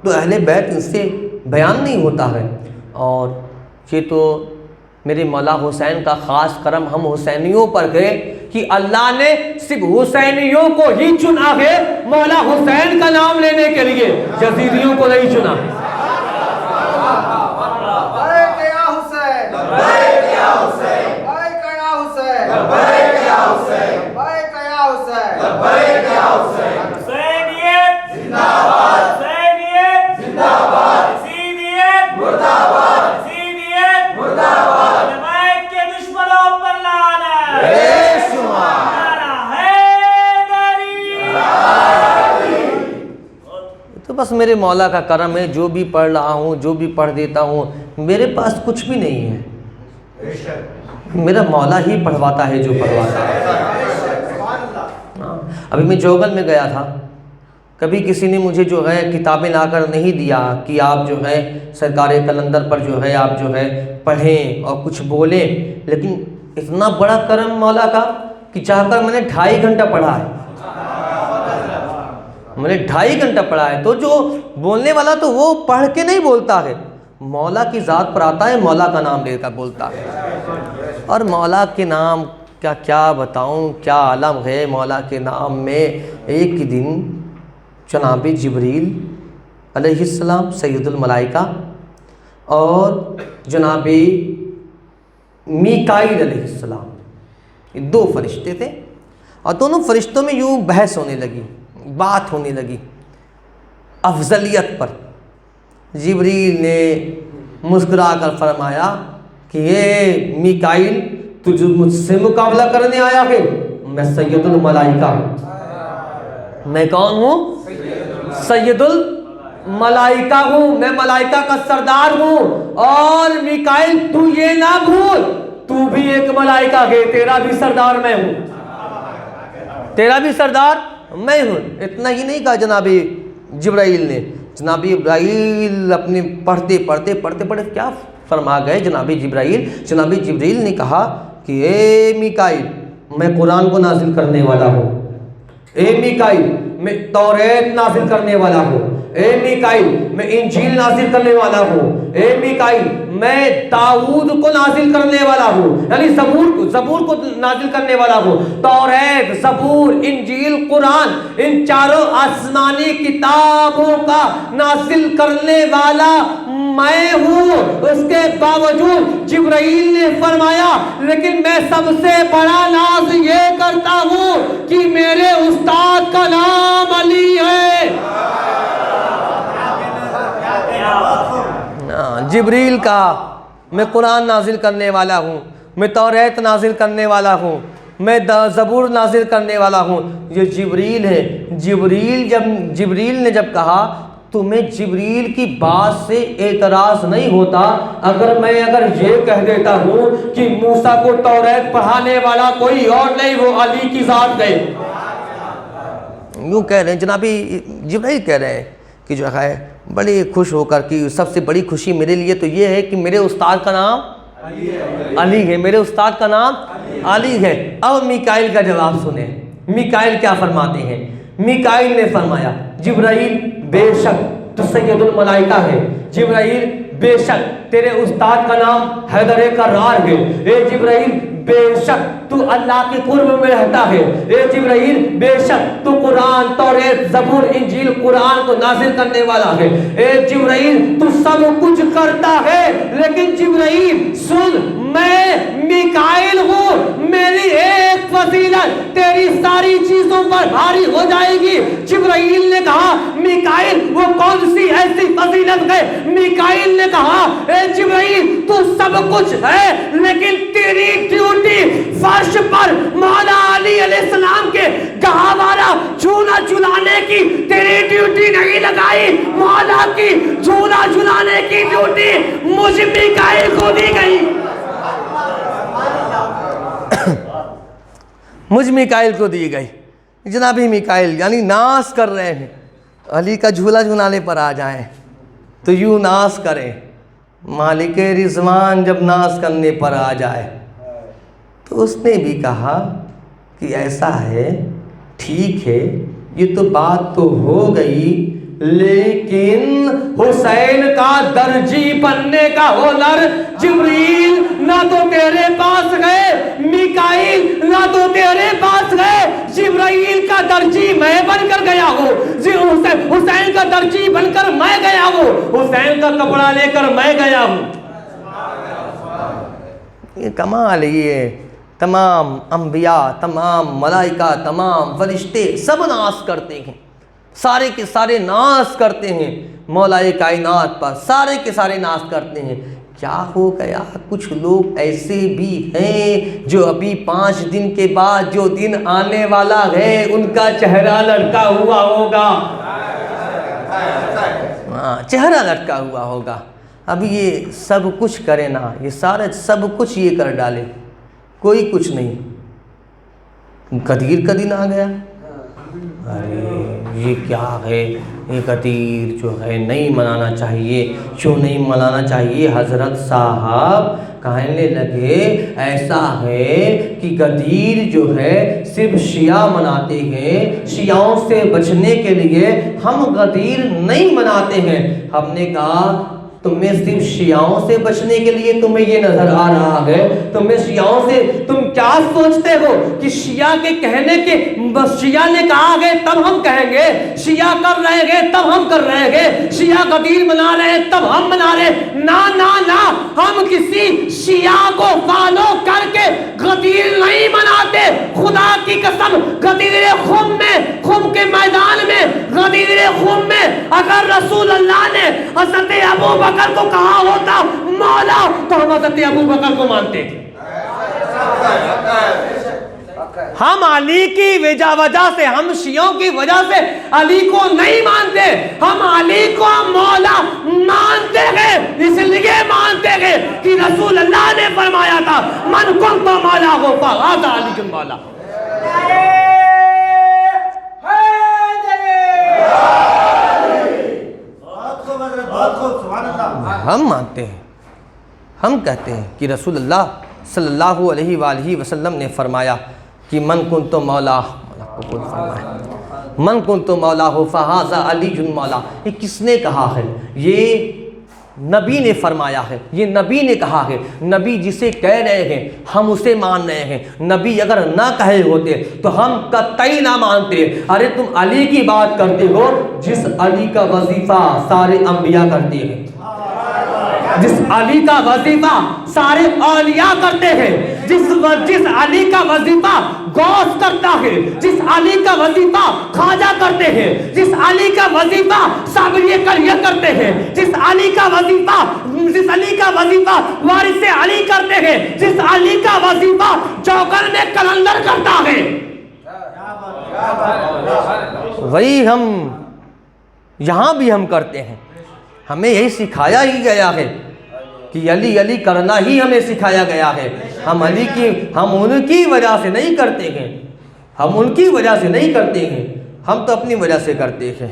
تو اہل بیت ان سے بیان نہیں ہوتا ہے. اور یہ تو میرے مولا حسین کا خاص کرم ہم حسینیوں پر گئے کہ اللہ نے صرف حسینیوں کو ہی چنا ہے مولا حسین کا نام لینے کے لیے, یزیدیوں کو نہیں چنا. تو بس میرے مولا کا کرم ہے, جو بھی پڑھ رہا ہوں, جو بھی پڑھ دیتا ہوں. میرے پاس کچھ بھی نہیں ہے, میرا مولا ہی پڑھواتا ہے جو پڑھواتا ہے. ابھی میں جوگل میں گیا تھا, کبھی کسی نے مجھے جو ہے کتابیں لا کر نہیں دیا کہ آپ جو ہے سرکار قلندر پر جو ہے آپ جو ہے پڑھیں اور کچھ بولیں, لیکن اتنا بڑا کرم مولا کا کہ چاہ کر میں نے 2.5 گھنٹہ پڑھا ہے. میں نے 2.5 گھنٹہ پڑھا ہے. تو جو بولنے والا تو وہ پڑھ کے نہیں بولتا ہے, مولا کی ذات پر آتا ہے, مولا کا نام لے کر بولتا ہے. اور مولا کے نام کا کیا بتاؤں, کیا عالم ہے مولا کے نام میں. ایک دن جناب جبریل علیہ السلام سید الملائکہ اور جناب میکائیل علیہ السلام, یہ 2 فرشتے تھے, اور دونوں فرشتوں میں یوں بحث ہونے لگی, بات ہونے لگی افضلیت پر. جبریل نے مسکرا کر فرمایا کہ یہ میکائیل تجھ مجھ سے مقابلہ کرنے آیا ہے, میں سید الملائکہ ہوں. میں کون ہوں؟ سید الملائکہ ہوں, میں ملائکہ کا سردار ہوں. اور میکائیل تو یہ نہ بھول, تو بھی ایک ملائکہ ہے, تیرا بھی سردار میں ہوں, تیرا بھی سردار میں ہوں. اتنا ہی نہیں کہا جناب جبرائیل نے, جناب جبرائیل اپنے پڑھتے کیا فرما گئے جناب جبرائیل نے کہا کہ اے میکائیل میں قرآن کو نازل کرنے والا ہوں, اے میکائیل میں توریت نازل کرنے والا ہوں, اے میکائیل میں انجیل نازل کرنے والا ہوں، اے میکائیل میں داؤد کو نازل کرنے والا ہوں، یعنی زبور کو نازل کرنے والا ہوں، توریت، زبور، انجیل، قرآن، ان چاروں آسمانی کتابوں کا نازل کرنے والا میں ہوں۔ اس کے باوجود جبرائیل نے فرمایا لیکن میں سب سے بڑا ناز یہ کرتا ہوں کہ میرے استاد کا نام علی ہے۔ جبریل کا میں قرآن نازل کرنے والا ہوں، میں توریت نازل کرنے والا ہوں، میں زبور نازل کرنے والا ہوں۔ یہ جبریل ہے۔ جبریل نے جب کہا تمہیں جبریل کی بات سے اعتراض نہیں ہوتا اگر یہ کہہ دیتا ہوں کہ موسیٰ کو توریت پڑھانے والا کوئی اور نہیں، وہ علی کی ذات ہے۔ یوں کہہ رہے ہیں جنابی جبرائیل کہہ رہے ہیں کہ جو ہے بڑی خوش ہو کر کہ سب سے بڑی خوشی میرے لیے تو یہ ہے کہ میرے استاد کا نام علی ہے، میرے استاد کا نام علی ہے۔ اب میکائیل کا جواب سنیں، میکائیل کیا فرماتے ہیں؟ میکائیل نے فرمایا جبرائیل بے شک تو سید الملائکہ ہے، جبرائیل بے شک تیرے استاد کا نام حیدر کرار ہے، اے جبرائیل بے شک تو اللہ کے قرب میں رہتا ہے، اے جبرائیل بے شک تو قرآن، توریت، زبور، انجیل، قرآن کو نازل کرنے والا ہے، اے جبرائیل تو سب کچھ کرتا ہے۔ لیکن جبرائیل سن، میں میکائیل ہوں، میری ایک فضیلت تیری ساری چیزوں پر بھاری ہو جائے گی۔ جبرائیل نے کہا میکائیل وہ کون سی ایسی فضیلت ہے؟ میکائیل نے کہا اے جبرائیل تو سب کچھ ہے لیکن تیری ڈیوٹی فرش پر مولا علی علیہ السلام کے گہوارہ جھولا جھلانے کی تیری ڈیوٹی نہیں لگائی، مولا کی جھولا جھلانے کی ڈیوٹی مجھ میکائیل کو دی گئی، مجھ میکائیل کو دی گئی۔ جناب میکائیل یعنی ناز کر رہے ہیں، علی کا جھولا جھلانے پر آ جائیں تو یوں ناز کریں۔ مالک رضوان جب ناز کرنے پر آ جائے تو اس نے بھی کہا کہ ایسا ہے، ٹھیک ہے، یہ تو بات تو ہو گئی، لیکن حسین کا درجی بننے کا ہنر جبریل نہ تو تیرے پاس گئے، میکائیل نہ تو تیرے پاس گئے، جبرائیل کا درجی میں بن کر گیا ہوں، حسین کا درجی بن کر میں گیا ہوں، حسین کا کپڑا لے کر میں گیا ہوں۔ یہ کمال ہے، یہ تمام انبیاء، تمام ملائکہ، تمام فرشتے سب ناز کرتے ہیں، سارے کے سارے ناز کرتے ہیں مولا کائنات پر، سارے کے سارے ناز کرتے ہیں۔ کیا ہو گیا؟ کچھ لوگ ایسے بھی ہیں جو ابھی 5 دن کے بعد جو دن آنے والا ہے ان کا چہرہ لٹکا ہوا ہوگا، چہرہ لٹکا ہوا ہوگا۔ اب یہ سب کچھ کرے نا، یہ سارے سب کچھ یہ کر ڈالے، کوئی کچھ نہیں، غدیر کا دن آ گیا، ارے یہ کیا ہے، یہ غدیر جو ہے نہیں منانا چاہیے، کیوں نہیں منانا چاہیے؟ حضرت صاحب کہنے لگے ایسا ہے کہ غدیر جو ہے صرف شیعہ مناتے ہیں، شیعوں سے بچنے کے لیے ہم غدیر نہیں مناتے ہیں۔ ہم نے کہا تمہیں صرف شیعوں سے بچنے کے لیے تمہیں یہ نظر آ رہا ہے؟ تمہیں شیعوں سے تم کیا سوچتے ہو کہ شیعہ کے کہنے کے بس شیعہ نے کہا گے تب ہم کہیں گے، شیعہ کر رہے گے تب ہم کر رہے گے، شیعہ غدیر منا رہے ہیں تب ہم منا رہے ہیں؟ نا نا نا، ہم کسی شیعہ کو فالو کر کے غدیر نہیں مناتے، خدا کی قسم۔ غدیر خم میں، خم کے میدان میں، غدیر خم میں اگر رسول اللہ نے حضرت ابو بکر کو کہا ہوتا مولا تو ہم حضرت ابو بکر کو مانتے تھے۔ ہم علی کی وجہ سے، ہم شیعوں کی وجہ سے علی کو نہیں مانتے، ہم علی کو مولا مانتے ہیں، اس لیے مانتے ہیں کہ رسول اللہ نے فرمایا تھا من کنت مولا ہو فہذا علی کن مولا۔ ہم مانتے ہیں، ہم کہتے ہیں کہ رسول اللہ صلی اللہ علیہ وآلہ وسلم نے فرمایا کہ من کنت مولا، مولا قبول فرمائے۔ من کنت مولا فہذا علی مولا. یہ کس نے کہا ہے؟ یہ نبی نے فرمایا ہے، یہ نبی نے کہا ہے. نبی جسے کہہ رہے ہیں ہم اسے مان رہے ہیں. نبی اگر نہ کہے ہوتے تو ہم قطعی نہ مانتے. ارے تم علی کی بات کرتے ہو جس علی کا وظیفہ سارے انبیاء کرتے ہیں، جس علی کا وظیفہ سارے اولیاء کرتے ہیں، جس علی کا وظیفہ غوث کرتا ہے، جس علی کا وظیفہ خواجہ کرتے ہیں، جس علی کا وظیفہ صابری کلیہ کرتے ہیں، جس علی کا وظیفہ وارث علی کرتے ہیں، جس علی کا وظیفہ چوکر میں کلندر کرتا ہے، وہی ہم یہاں بھی ہم کرتے ہیں. ہمیں یہی سکھایا ہی گیا ہے کہ علی علی کرنا ہی ہمیں سکھایا گیا ہے. ہم ان کی وجہ سے نہیں کرتے ہیں، ہم ان کی وجہ سے نہیں کرتے ہیں، ہم تو اپنی وجہ سے کرتے ہیں.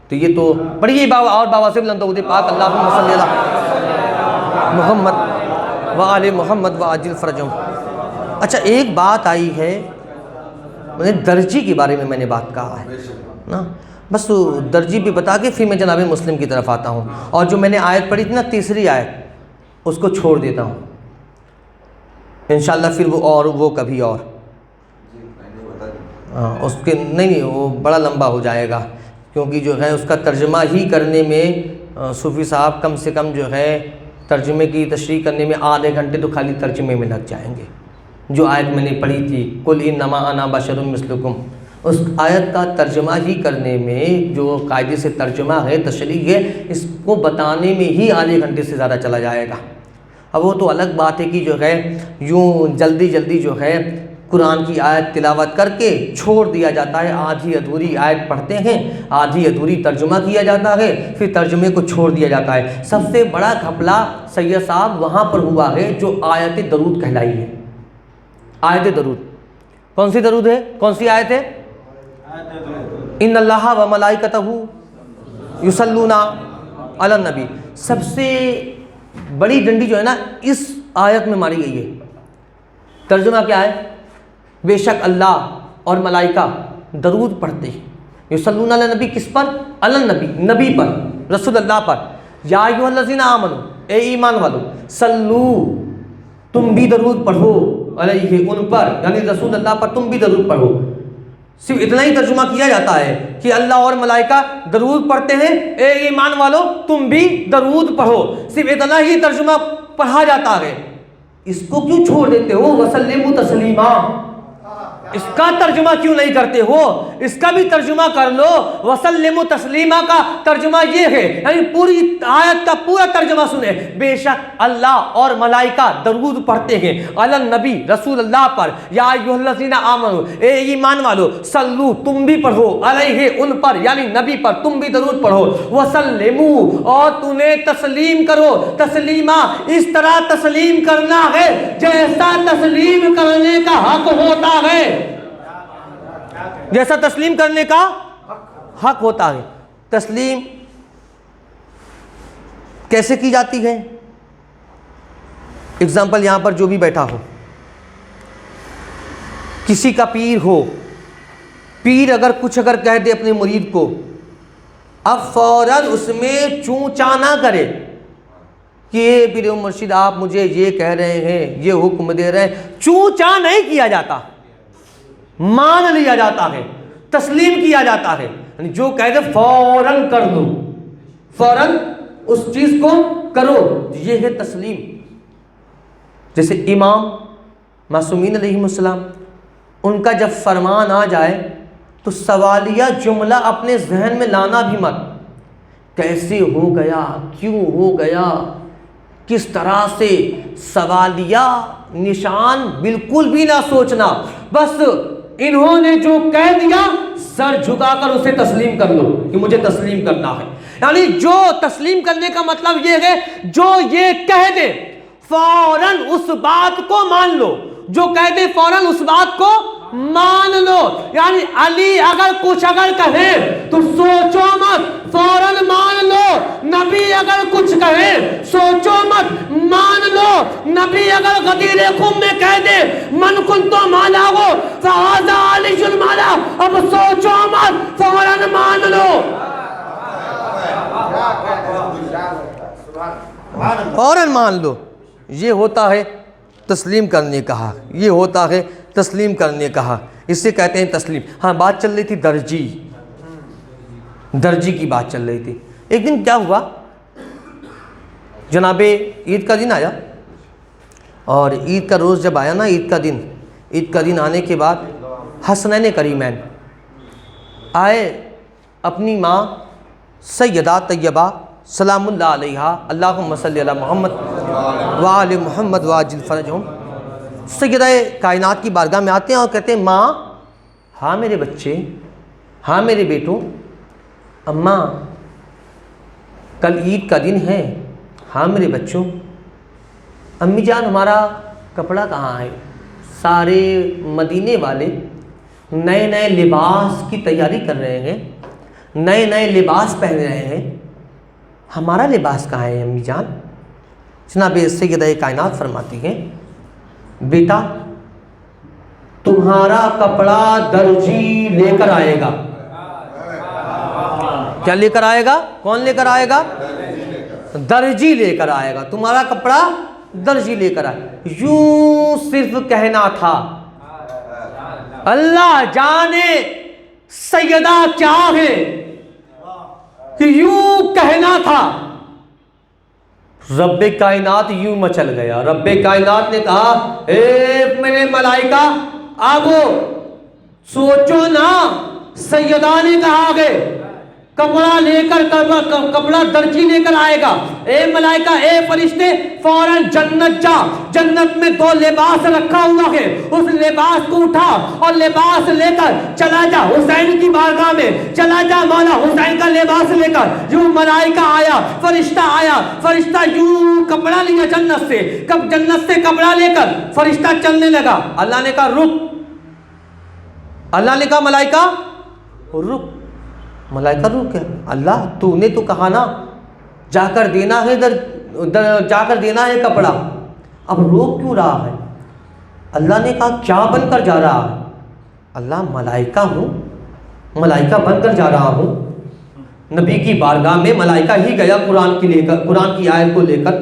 تو یہ تو پڑھیے بابا اور بابا سے بلند درود پاک اللہم صلی علی محمد و آل محمد و عاجل فرجہم. اچھا ایک بات آئی ہے، میں نے درجی کے بارے میں نے بات کہا ہے نا، بس درجی بھی بتا کے پھر میں جناب مسلم کی طرف آتا ہوں. اور جو میں نے آیت پڑھی تھی نا، تیسری آیت، اس کو چھوڑ دیتا ہوں انشاءاللہ. پھر وہ کبھی اور اس کے نہیں وہ بڑا لمبا ہو جائے گا، کیونکہ جو ہے اس کا ترجمہ ہی کرنے میں صوفی صاحب کم سے کم جو ہے ترجمے کی تشریح کرنے میں آدھے گھنٹے تو خالی ترجمے میں لگ جائیں گے. جو آیت میں نے پڑھی تھی قل انما انا بشر مثلکم، اس آیت کا ترجمہ ہی کرنے میں جو قاعدے سے ترجمہ ہے، تشریح ہے، اس کو بتانے میں ہی آدھے گھنٹے سے زیادہ چلا جائے گا. اب وہ تو الگ بات ہے کہ جو ہے یوں جلدی جو ہے قرآن کی آیت تلاوت کر کے چھوڑ دیا جاتا ہے. آدھی ادھوری آیت پڑھتے ہیں، آدھی ادھوری ترجمہ کیا جاتا ہے، پھر ترجمے کو چھوڑ دیا جاتا ہے. سب سے بڑا گھپلا سید صاحب وہاں پر ہوا ہے جو آیت درود کہلائی ہے. آیت درود کون سی درود ہے؟ کون سی آیت ہے؟ ان اللہ و ملائکتہ یصلون علی النبی. سب سے بڑی ڈنڈی جو ہے نا اس آیت میں ماری گئی ہے. ترجمہ کیا ہے؟ بے شک اللہ اور ملائکہ درود پڑھتے ہیں. یصلون علی النبی کس پر؟ علی النبی، نبی پر، رسول اللہ پر. یا ایھا الذین آمنوا، اے ایمان والو، صلو تم بھی درود پڑھو، علیہ ان پر، یعنی رسول اللہ پر تم بھی درود پڑھو. صرف اتنا ہی ترجمہ کیا جاتا ہے کہ اللہ اور ملائکہ درود پڑھتے ہیں، اے ایمان والو تم بھی درود پڑھو. صرف اتنا ہی ترجمہ پڑھا جاتا ہے. اس کو کیوں چھوڑ دیتے ہو؟ وسلموا تسلیما. اس کا ترجمہ کیوں نہیں کرتے ہو؟ اس کا بھی ترجمہ کر لو. وسلموا تسلیما کا ترجمہ یہ ہے، یعنی پوری آیت کا پورا ترجمہ سنیں. بے شک اللہ اور ملائکہ درود پڑھتے ہیں علی النبی، رسول اللہ پر. یا ایھا الذین آمنوا، اے ایمان والو، صلو تم بھی پڑھو، علیہ ان پر، یعنی نبی پر تم بھی درود پڑھو. وسلموا اور تمہیں تسلیم کرو. تسلیما اس طرح تسلیم کرنا ہے جیسا تسلیم کرنے کا حق ہوتا ہے، جیسا تسلیم کرنے کا حق ہوتا ہے. تسلیم کیسے کی جاتی ہے؟ اگزامپل یہاں پر جو بھی بیٹھا ہو، کسی کا پیر ہو، پیر اگر کچھ کہہ دے اپنے مرید کو، اب فوراً اس میں چون چاں نہ کرے کہ پیر مرشد آپ مجھے یہ کہہ رہے ہیں، یہ حکم دے رہے ہیں. چون چاں نہیں کیا جاتا، مان لیا جاتا ہے، تسلیم کیا جاتا ہے. یعنی جو کہہ دے فوراً کر دو، فوراً اس چیز کو کرو، یہ ہے تسلیم. جیسے امام معصومین علیہ السلام، ان کا جب فرمان آ جائے تو سوالیہ جملہ اپنے ذہن میں لانا بھی مت. کیسے ہو گیا، کیوں ہو گیا، کس طرح سے، سوالیہ نشان بالکل بھی نہ سوچنا. بس انہوں نے جو کہہ دیا سر جھکا کر اسے تسلیم کر لو کہ مجھے تسلیم کرنا ہے. یعنی جو تسلیم کرنے کا مطلب یہ ہے جو یہ کہہ دے فوراً اس بات کو مان لو، جو کہہ دے فوراً اس بات کو مان لو. یعنی علی اگر کچھ کہے تو سوچو مت، فوراً مان لو. نبی اگر کچھ کہے سوچو مت، مان لو. نبی اگر غدیر خم میں کہہ دے من کنتو مالا ہو فہذا علی المالا، اب سوچو مت، لو، فوراً مان لو۔ یہ ہوتا ہے تسلیم کرنے کا حق، یہ ہوتا ہے تسلیم کرنے کا حق، اس سے کہتے ہیں تسلیم۔ ہاں بات چل رہی تھی درجی کی بات چل رہی تھی۔ ایک دن کیا ہوا، جناب عید کا دن آیا، اور عید کا روز جب آیا نا، عید کا دن آنے کے بعد حسنین کریمین آئے اپنی ماں سیدہ طیبہ سلام اللہ علیہا، اللہم صلی علی محمد وآل محمد وعجل فرجہم، سیدہ کائنات کی بارگاہ میں آتے ہیں اور کہتے ہیں ماں، ہاں میرے بچے، ہاں میرے بیٹوں، اماں کل عید کا دن ہے، ہاں میرے بچوں، امی جان ہمارا کپڑا کہاں ہے؟ سارے مدینے والے نئے نئے لباس کی تیاری کر رہے ہیں، نئے نئے لباس پہن رہے ہیں، ہمارا لباس کہاں ہے امی جان؟ جناب سیدہ کائنات فرماتی ہیں بیٹا تمہارا کپڑا درجی لے کر آئے گا۔ کیا لے کر آئے گا؟ کون لے کر آئے گا؟ درجی لے کر آئے گا، تمہارا کپڑا درجی لے کر آئے۔ یوں صرف کہنا تھا، اللہ جانے سیدہ کیا ہے کہ یوں کہنا تھا، رب کائنات یوں مچل گیا۔ رب کائنات نے کہا اے میرے ملائکہ اب سوچو نا، سیدہ نے کہا کہ کپڑا لے کر کپڑا درجی لے کر آئے گا، اے ملائکہ اے فرشتے فوراً جنت جا، جنت میں 2 لباس رکھا ہوا ہے، اس لباس کو اٹھا اور لباس لے کر چلا جا حسین کی بارگاہ میں، چلا جا مولا حسین کا لباس لے کر۔ یوں ملائکہ آیا، فرشتہ یوں کپڑا لیا جنت سے، جنت سے کپڑا لے کر فرشتہ چلنے لگا۔ اللہ نے کہا رک، اللہ نے کہا ملائکہ رک، ملائکہ روح کیا؟ اللہ تو نے تو کہا نا جا کر دینا ہے کپڑا، اب روک کیوں رہا ہے؟ اللہ نے کہا کیا بن کر جا رہا ہے؟ اللہ ملائکہ ہوں، ملائکہ بن کر جا رہا ہوں۔ نبی کی بارگاہ میں ملائکہ ہی گیا قرآن کی آیت کو لے کر،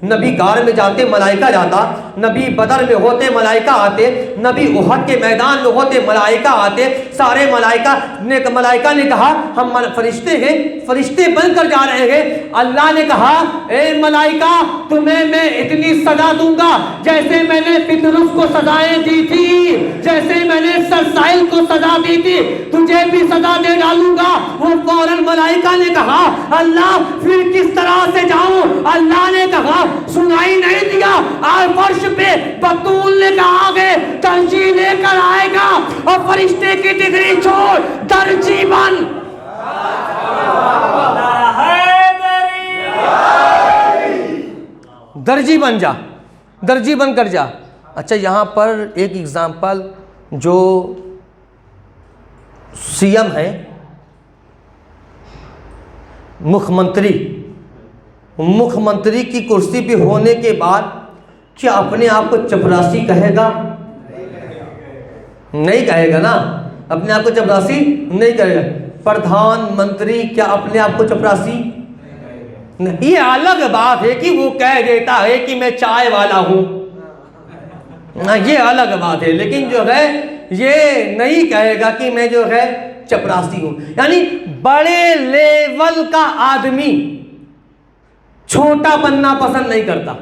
نبی غار میں جاتے ملائکہ جاتا، نبی بدر میں ہوتے ملائکہ آتے، نبی احد کے میدان میں ہوتے ملائکہ آتے، سارے ملائکہ نے کہا ہم فرشتے ہیں، فرشتے بن کر جا رہے ہیں۔ اللہ نے کہا اے ملائکہ تمہیں میں اتنی سزا دوں گا جیسے میں نے پطرس کو سزائیں دی تھی، جیسے میں نے سرسائل کو سزا دی تھی تجھے بھی سزا دے ڈالوں گا۔ وہ فوراً ملائکہ نے کہا اللہ پھر کس طرح سے جاؤں؟ اللہ نے کہا سنائی نہیں دیا؟ آج فرش پہ بطول نے کہا کہ درجی لے کر آئے گا، اور فرشتے کی ڈگری چھوڑ درجی بن۔ درجی بن جا، درجی بن کر جا۔ اچھا یہاں پر ایک ایگزامپل، جو سی ایم ہے، مکھ منتری کی کرسی پہ ہونے کے بعد کیا اپنے آپ کو چپراسی کہے گا؟ نہیں کہے گا نا، اپنے آپ کو چپراسی نہیں کہے گا۔ پردھان منتری کیا اپنے آپ کو چپراسی؟ یہ الگ بات ہے کہ وہ کہہ دیتا ہے کہ میں چائے والا ہوں، یہ الگ بات ہے، لیکن جو ہے یہ نہیں کہے گا کہ میں جو ہے چپراسی ہوں۔ یعنی بڑے لیول کا آدمی چھوٹا بننا پسند نہیں کرتا،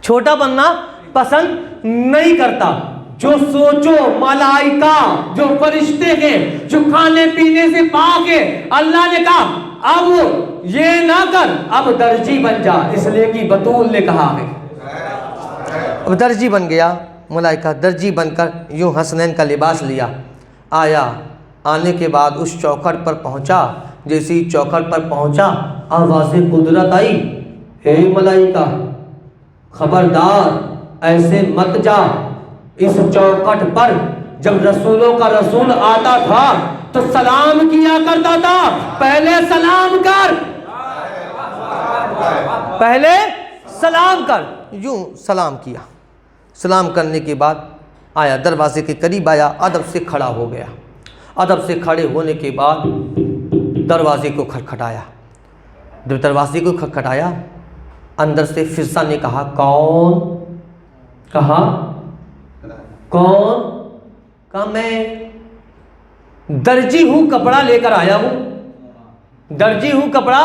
چھوٹا بننا پسند نہیں کرتا۔ جو سوچو ملائکہ، جو فرشتے ہیں، جو کھانے پینے سے پاک ہے، اللہ نے کہا اب یہ نہ کر، اب درجی بن جا، اس لیے کہ بطول نے کہا ہے۔ اب درجی بن گیا ملائکہ، درجی بن کر یوں حسنین کا لباس لیا، آیا، آنے کے بعد اس چوکھٹ پر پہنچا، جیسی چوکھٹ پر پہنچا آواز قدرت آئی، اے ملائکہ خبردار ایسے مت جا، اس چوکھٹ پر جب رسولوں کا رسول آتا تھا تو سلام کیا کرتا تھا، پہلے سلام کر، پہلے سلام کر۔ یوں سلام کیا، سلام کرنے کے بعد آیا، دروازے کے قریب آیا، ادب سے کھڑا ہو گیا، ادب سے کھڑے ہونے کے بعد دروازے کو کھٹکھٹایا. جب دروازے کو کھٹکھٹایا اندر سے فضہ نے کہا کون؟ کہا کون؟ کہا میں درجی ہوں، کپڑا لے کر آیا ہوں، درجی ہوں، کپڑا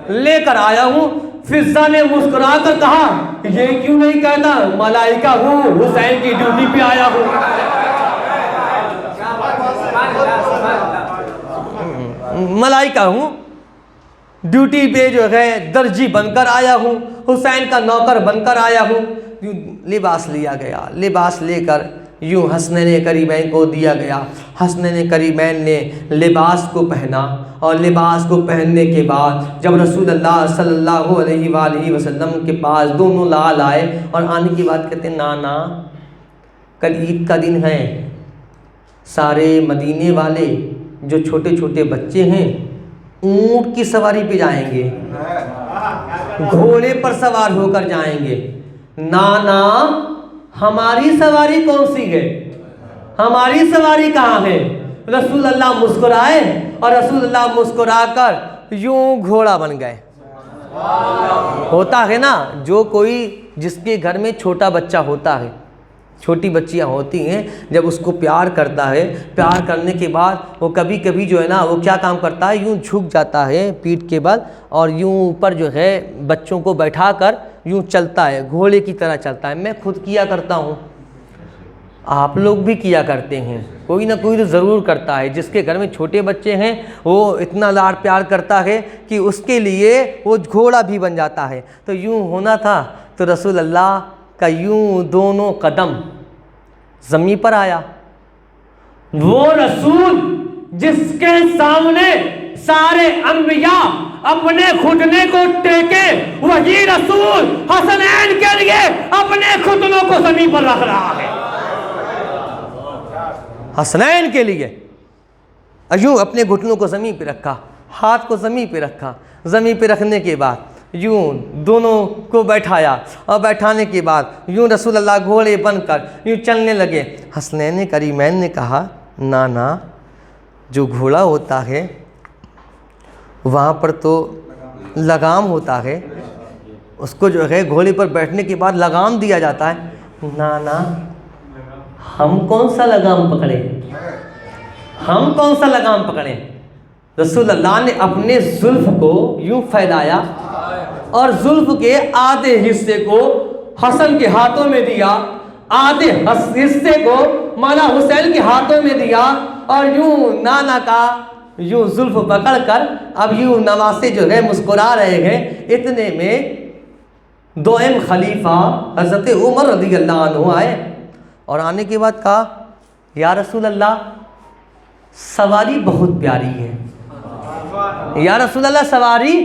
لے کر آیا ہوں. فضہ نے مسکرا کر کہا یہ کیوں نہیں کہتا ملائکہ ہوں، حسین کی ڈیوٹی پہ آیا ہوں. ملائکہ ہوں، ڈیوٹی پہ جو ہے درجی بن کر آیا ہوں، حسین کا نوکر بن کر آیا ہوں. لباس لیا گیا، لباس لے کر یوں حسنین کریمین کو دیا گیا. حسنین کریمین نے لباس کو پہنا اور لباس کو پہننے کے بعد جب رسول اللہ صلی اللہ علیہ وآلہ وسلم کے پاس دونوں لال آئے اور آنے کی بات کہتے ہیں نانا کل عید کا دن ہے، سارے مدینے والے جو چھوٹے چھوٹے بچے ہیں اونٹ کی سواری پہ جائیں گے، گھوڑے پر سوار ہو کر جائیں گے. نانا ہماری سواری کون سی ہے؟ ہماری سواری کہاں ہے؟ رسول اللہ مسکرائے اور رسول اللہ مسکرا کر یوں گھوڑا بن گئے. ہوتا ہے نا جو کوئی جس کے گھر میں چھوٹا بچہ ہوتا ہے، چھوٹی بچیاں ہوتی ہیں، جب اس کو پیار کرتا ہے، پیار کرنے کے بعد وہ کبھی کبھی جو ہے نا وہ کیا کام کرتا ہے، یوں جھک جاتا ہے پیٹھ کے بل اور یوں اوپر جو ہے بچوں کو بیٹھا کر یوں چلتا ہے، گھوڑے کی طرح چلتا ہے. میں خود کیا کرتا ہوں، آپ لوگ بھی کیا کرتے ہیں، کوئی نہ کوئی تو ضرور کرتا ہے. جس کے گھر میں چھوٹے بچے ہیں وہ اتنا لاڈ پیار کرتا ہے کہ اس کے لیے وہ گھوڑا بھی بن جاتا ہے. تو یوں ہونا تھا تو رسول اللہ کا یوں دونوں قدم زمین پر آیا. وہ رسول جس کے سامنے سارے انبیاء اپنے گھٹنے کو ٹیکے، وہی رسول حسنین کے لیے اپنے گھٹنوں کو زمین پر رکھ رہا ہے. حسنین کے لیے یوں اپنے گھٹنوں کو زمین پہ رکھا، ہاتھ کو زمین پہ رکھا. زمین پہ رکھنے کے بعد یوں دونوں کو بیٹھایا اور بیٹھانے کے بعد یوں رسول اللہ گھوڑے بن کر یوں چلنے لگے. حسنین کریمین نے کہا نانا جو گھوڑا ہوتا ہے وہاں پر تو لگام ہوتا ہے، اس کو جو ہے گھوڑے پر بیٹھنے کے بعد لگام دیا جاتا ہے. نانا ہم کون سا لگام پکڑیں، ہم کون سا لگام پکڑیں؟ رسول اللہ نے اپنے زلف کو یوں پھیلایا اور زلف کے آدھے حصے کو حسن کے ہاتھوں میں دیا، آدھے حصے کو مولا حسین کے ہاتھوں میں دیا اور یوں نانا کا یوں زلف پکڑ کر اب یوں نواسے جو ہے مسکرا رہے ہیں. اتنے میں دوئم خلیفہ حضرت عمر رضی اللہ عنہ آئے اور آنے کے بعد کہا یا رسول اللہ سواری بہت پیاری ہے، یا رسول اللہ سواری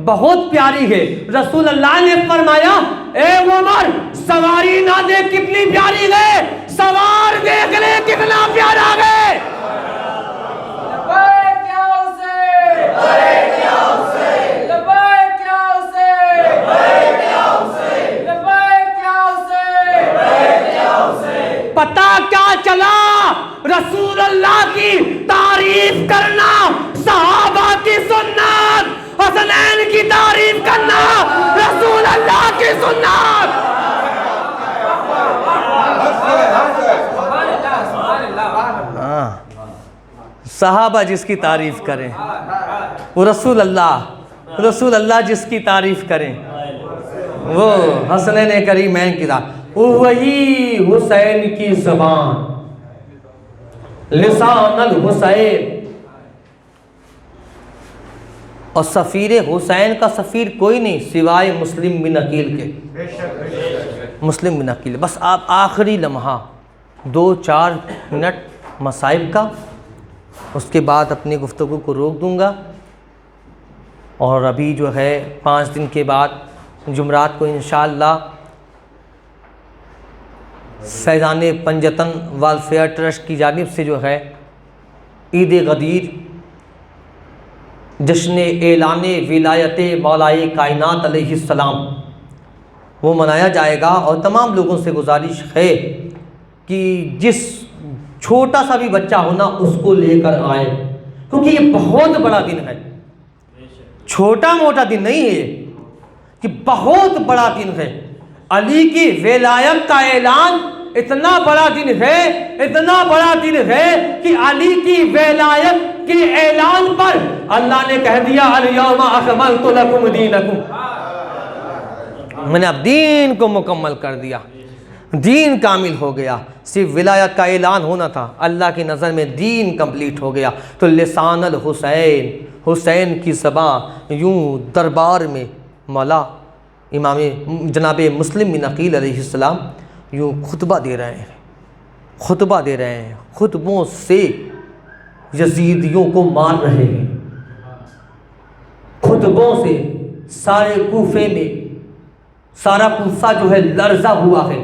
بہت پیاری ہے. رسول اللہ نے فرمایا اے عمر سواری نہ دیکھ کتنی پیاری ہے، سوار دیکھ لے کتنا پیارا ہے. پتہ کیا چلا رسول اللہ کی تعریف کرنا صحابہ کی سنت، حسنین کی تعریف کرنا رسول اللہ کی سنت. صحابہ جس کی تعریف کریں وہ رسول اللہ جس کی تعریف کریں وہ حسنین کریمین کی تعریف. وہی حسین کی زبان لسان الحسین، اور سفیر حسین کا سفیر کوئی نہیں سوائے مسلم بن عقیل کے. مسلم بن عقیل. بس آپ آخری لمحہ 2-4 منٹ مصائب کا، اس کے بعد اپنی گفتگو کو روک دوں گا. اور ابھی جو ہے 5 دن کے بعد جمعرات کو انشاءاللہ فیضان پنجتن ویلفیئر ٹرسٹ کی جانب سے جو ہے عید غدیر جشن اعلان ولایت مولائے کائنات علیہ السلام وہ منایا جائے گا. اور تمام لوگوں سے گزارش ہے کہ جس چھوٹا سا بھی بچہ ہونا اس کو لے کر آئے، کیونکہ یہ بہت بڑا دن ہے، چھوٹا موٹا دن نہیں ہے یہ بہت بڑا دن ہے۔ علی کی ولایت کا اعلان اتنا بڑا دن ہے، اتنا بڑا دن ہے کہ علی کی ولایت کے اعلان پر اللہ نے کہہ دیا الیوم اکملت لکم دینکم، میں نے اب دین کو مکمل کر دیا، دین کامل ہو گیا۔ صرف ولایت کا اعلان ہونا تھا، اللہ کی نظر میں دین کمپلیٹ ہو گیا۔ تو لسان الحسین، حسین کی زبان یوں دربار میں مولا امام جناب مسلم بن عقیل علیہ السلام یوں خطبہ دے رہے ہیں، خطبہ دے رہے ہیں، خطبوں سے یزیدیوں کو مار رہے ہیں، خطبوں سے سارے کوفے میں سارا کوفہ جو ہے لرزہ ہوا ہے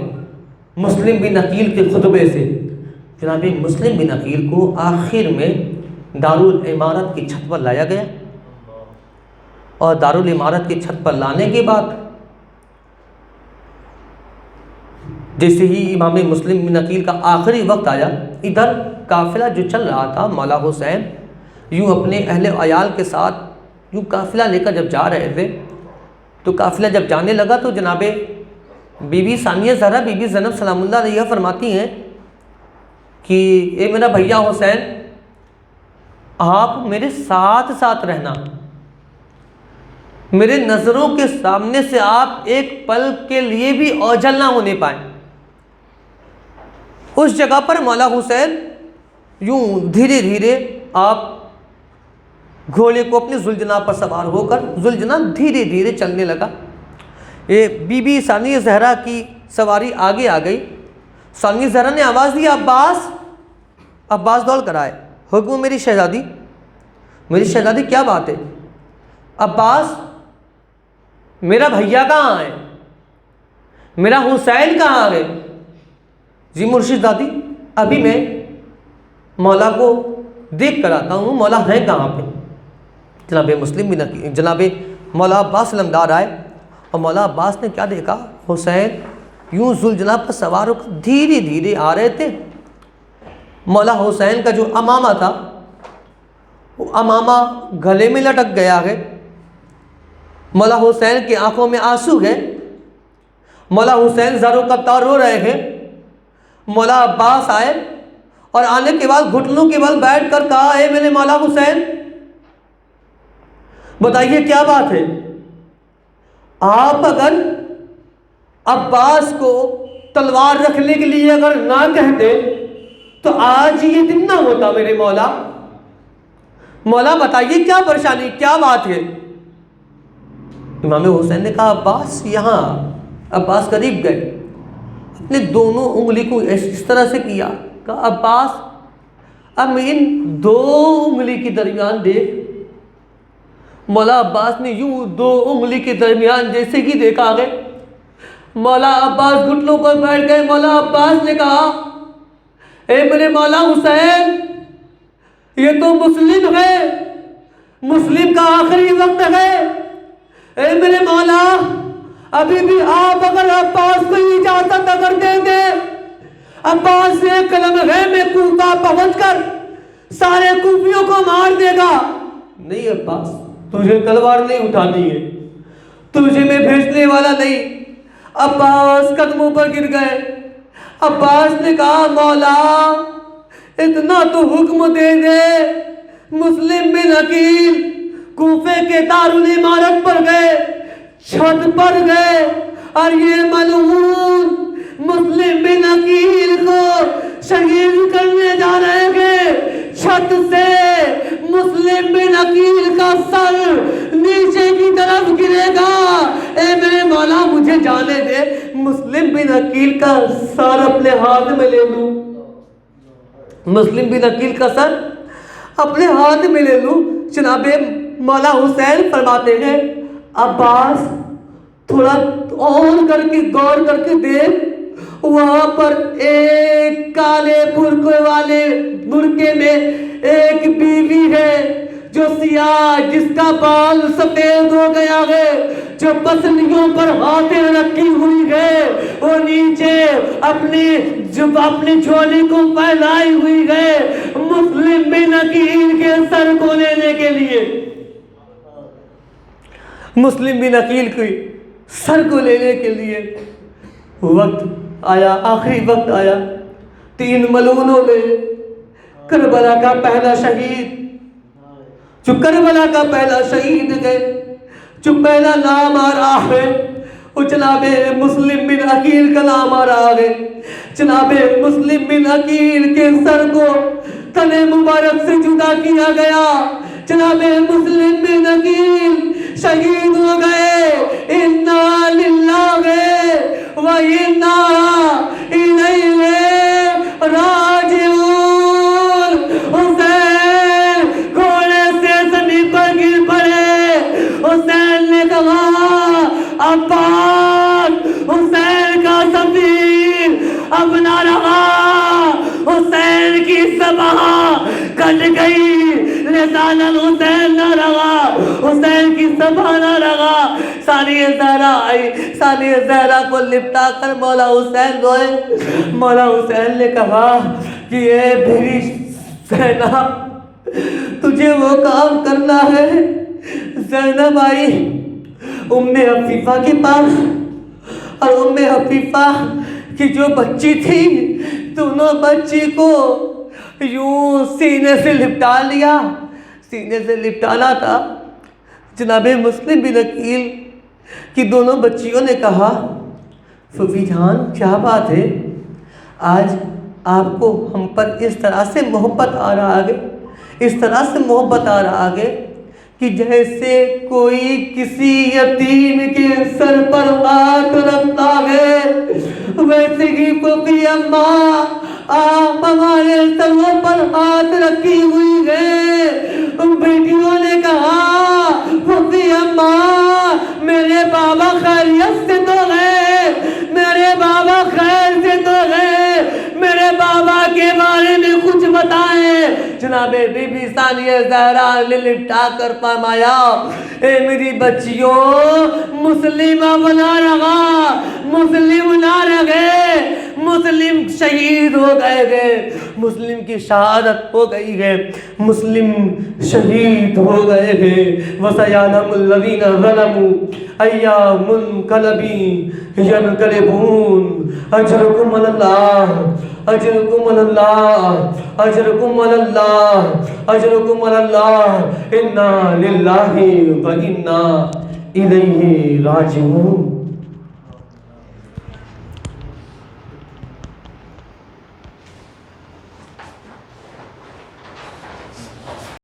مسلم بن عقیل کے خطبے سے۔ جناب مسلم بن عقیل کو آخر میں دارالعمارت کی چھت پر لایا گیا، اور دارالعمارت کی چھت پر لانے کے بعد جیسے ہی امام مسلم بن عقیل کا آخری وقت آیا، ادھر قافلہ جو چل رہا تھا مولا حسین یوں اپنے اہل عیال کے ساتھ یوں قافلہ لے کر جب جا رہے تھے، تو قافلہ جب جانے لگا تو جناب بی بی ثانیہ زہرا بی بی زینب سلام اللہ علیہ فرماتی ہیں کہ اے میرا بھیا حسین، آپ میرے ساتھ ساتھ رہنا، میرے نظروں کے سامنے سے آپ ایک پل کے لیے بھی اوجھل نہ ہونے پائیں۔ اس جگہ پر مولا حسین یوں دھیرے دھیرے آپ گھوڑے کو اپنے ذوالجناح پر سوار ہو کر ذوالجناح دھیرے دھیرے چلنے لگا۔ یہ بی بی ثانیہ زہرا کی سواری آگے آ گئی، ثانیہ زہرا نے آواز دی عباس، عباس دوڑ کر آئے، حکم میری شہزادی، میری شہزادی کیا بات ہے؟ عباس میرا بھیا کہاں ہے؟ میرا حسین کہاں ہے؟ جی مرشد دادی ابھی میں مولا کو دیکھ کر آتا ہوں، مولا ہیں کہاں پہ؟ جناب مسلم بن جناب مولا عباس علمدار آئے، اور مولا عباس نے کیا دیکھا؟ حسین یوں ذوالجناح پر سوار ہو کر دھیرے دھیرے آ رہے تھے۔ مولا حسین کا جو امامہ تھا وہ امامہ گلے میں لٹک گیا ہے، مولا حسین کی آنکھوں میں آنسو ہے، مولا حسین زاروں کا تار رو رہے ہیں۔ مولا عباس آئے اور آنے کے بعد گھٹنوں کے بل بیٹھ کر کہا، اے میرے مولا حسین بتائیے کیا بات ہے؟ آپ اگر عباس کو تلوار رکھنے کے لیے اگر نہ کہتے تو آج یہ دن نہ ہوتا میرے مولا، مولا بتائیے کیا پریشانی، کیا بات ہے؟ امام حسین نے کہا عباس یہاں۔ عباس قریب گئے، اپنے دونوں انگلی کو اس طرح سے کیا، کہا عباس اب ان دو انگلی کے درمیان دیکھ۔ مولا عباس نے یوں دو انگلی کے درمیان جیسے ہی دیکھا گئے، مولا عباس گھٹنوں پر بیٹھ گئے۔ مولا عباس نے کہا، اے میرے مولا حسین یہ تو مسلم ہے، مسلم کا آخری وقت ہے، اے میرے مولا ابھی بھی آپ اگر عباس کو اجازت اگر دیں گے، عباس ایک لمحے میں کوفہ پہنچ کر سارے کوفیوں کو مار دے گا۔ نہیں عباس تجھے تلوار نہیں اٹھانی ہے، تجھے میں بھیجنے والا نہیں۔ عباس قدموں پر گر گئے۔ عباس نے کہا مولا اتنا تو حکم دے دے، مسلم بن عقیل کوفے کے دارالعمارت پر گئے، چھت پر گئے، اور یہ ملعون مسلم بن عقیل کو شہید کرنے جا رہے ہیں۔ چھت سے مسلم بن عقیل کا سر نیچے کی طرف گرے گا۔ اے میرے مولا مجھے جانے دے، مسلم بن عقیل کا سر اپنے ہاتھ میں لے لوں، مسلم بن عقیل کا سر اپنے ہاتھ میں لے لوں۔ جناب مولا حسین فرماتے ہیں عباس تھوڑا اور کر کے غور کر کے دیکھ، وہاں پر ایک کالے برقعے والے برقعے میں ایک بیوی ہے جو سیاہ جس کا بال سفید ہو گیا ہے، جو پسلیوں پر ہاتھیں رکھی ہوئی ہے، وہ نیچے اپنی جھولی کو پھیلائی ہوئی ہے مسلم بن عقیل کے سر کو لینے کے لیے، مسلم بن عقیل کے سر کو لینے کے لیے وقت آیا، آخری وقت آیا۔ 3 ملعونوں نے کربلا کا پہلا شہید، جو کربلا کا پہلا شہید ہے، جو پہلا نام آ رہا ہے وہ جناب مسلم بن عقیل کا نام آ رہا ہے۔ جناب مسلم بن عقیل کے سر کو تنے مبارک سے جدا کیا گیا، جناب مسلم بن عقیل شہید ہو گئے۔ انا للہ و انا الیہ راجعون۔ حسین گھوڑے سے زمین پر گر پڑے۔ حسین نے کہا عباس، حسین کا ضمیر اب نہ رہا، حسین کی صبح کٹ گئی، لسان الحسین نہ رہا، حسین کی صبح نہ رہا۔ ثانیہ زہرا آئی، ثانیہ زہرا کو لپٹا کر مولا حسین روئے۔ مولا حسین نے کہا کہ اے میری زینب، تجھے وہ کام کرنا ہے۔ زینب آئی ام حفیفہ کے پاس، اور ام حفیفہ کی جو بچی تھی، دونوں بچی کو یوں سینے سے لپٹا لیا۔ سینے سے لپٹانا تھا۔ جناب مسلم بن عقیل کی دونوں بچیوں نے کہا پھوپھی جان کیا بات ہے، آج آپ کو ہم پر اس طرح سے محبت آ رہا ہے، اس طرح سے محبت آ رہا ہے کہ جیسے کوئی کسی یتیم کے سر پر ہاتھ رکھتا ہے، ویسے ہی پھوپھی اماں آپ ہمارے سروں پر ہاتھ رکھی ہوئی ہے۔ بیٹیوں نے کہا پھوپھی اماں میرے بابا خیریت سے تو گئے، میرے بابا خیر سے تو گئے، میرے بابا کے بارے میں کچھ بتائیں۔ جناب بی بی ثانیہ زہرا نے لپٹا کر فرمایا اے میری بچیوں، مسلم اب نہ رہا، مسلم نہ رہے، مسلم شہید ہو گئے ہیں، مسلم کی شہادت ہو گئی ہے، مسلم شہید ہو گئے ہیں۔ وَسَيَعْلَمُ الَّذِينَ ظَلَمُوا أَيَّ مُنقَلَبٍ يَنقَلِبُونَ۔ أَجْرُكُمْ عَلَى اللَّهِ، أَجْرُكُمْ عَلَى اللَّهِ، أَجْرُكُمْ عَلَى اللَّهِ، أَجْرُكُمْ عَلَى اللَّهِ، إِنَّا لِلَّهِ وَإِنَّا إِلَيْهِ راجعون۔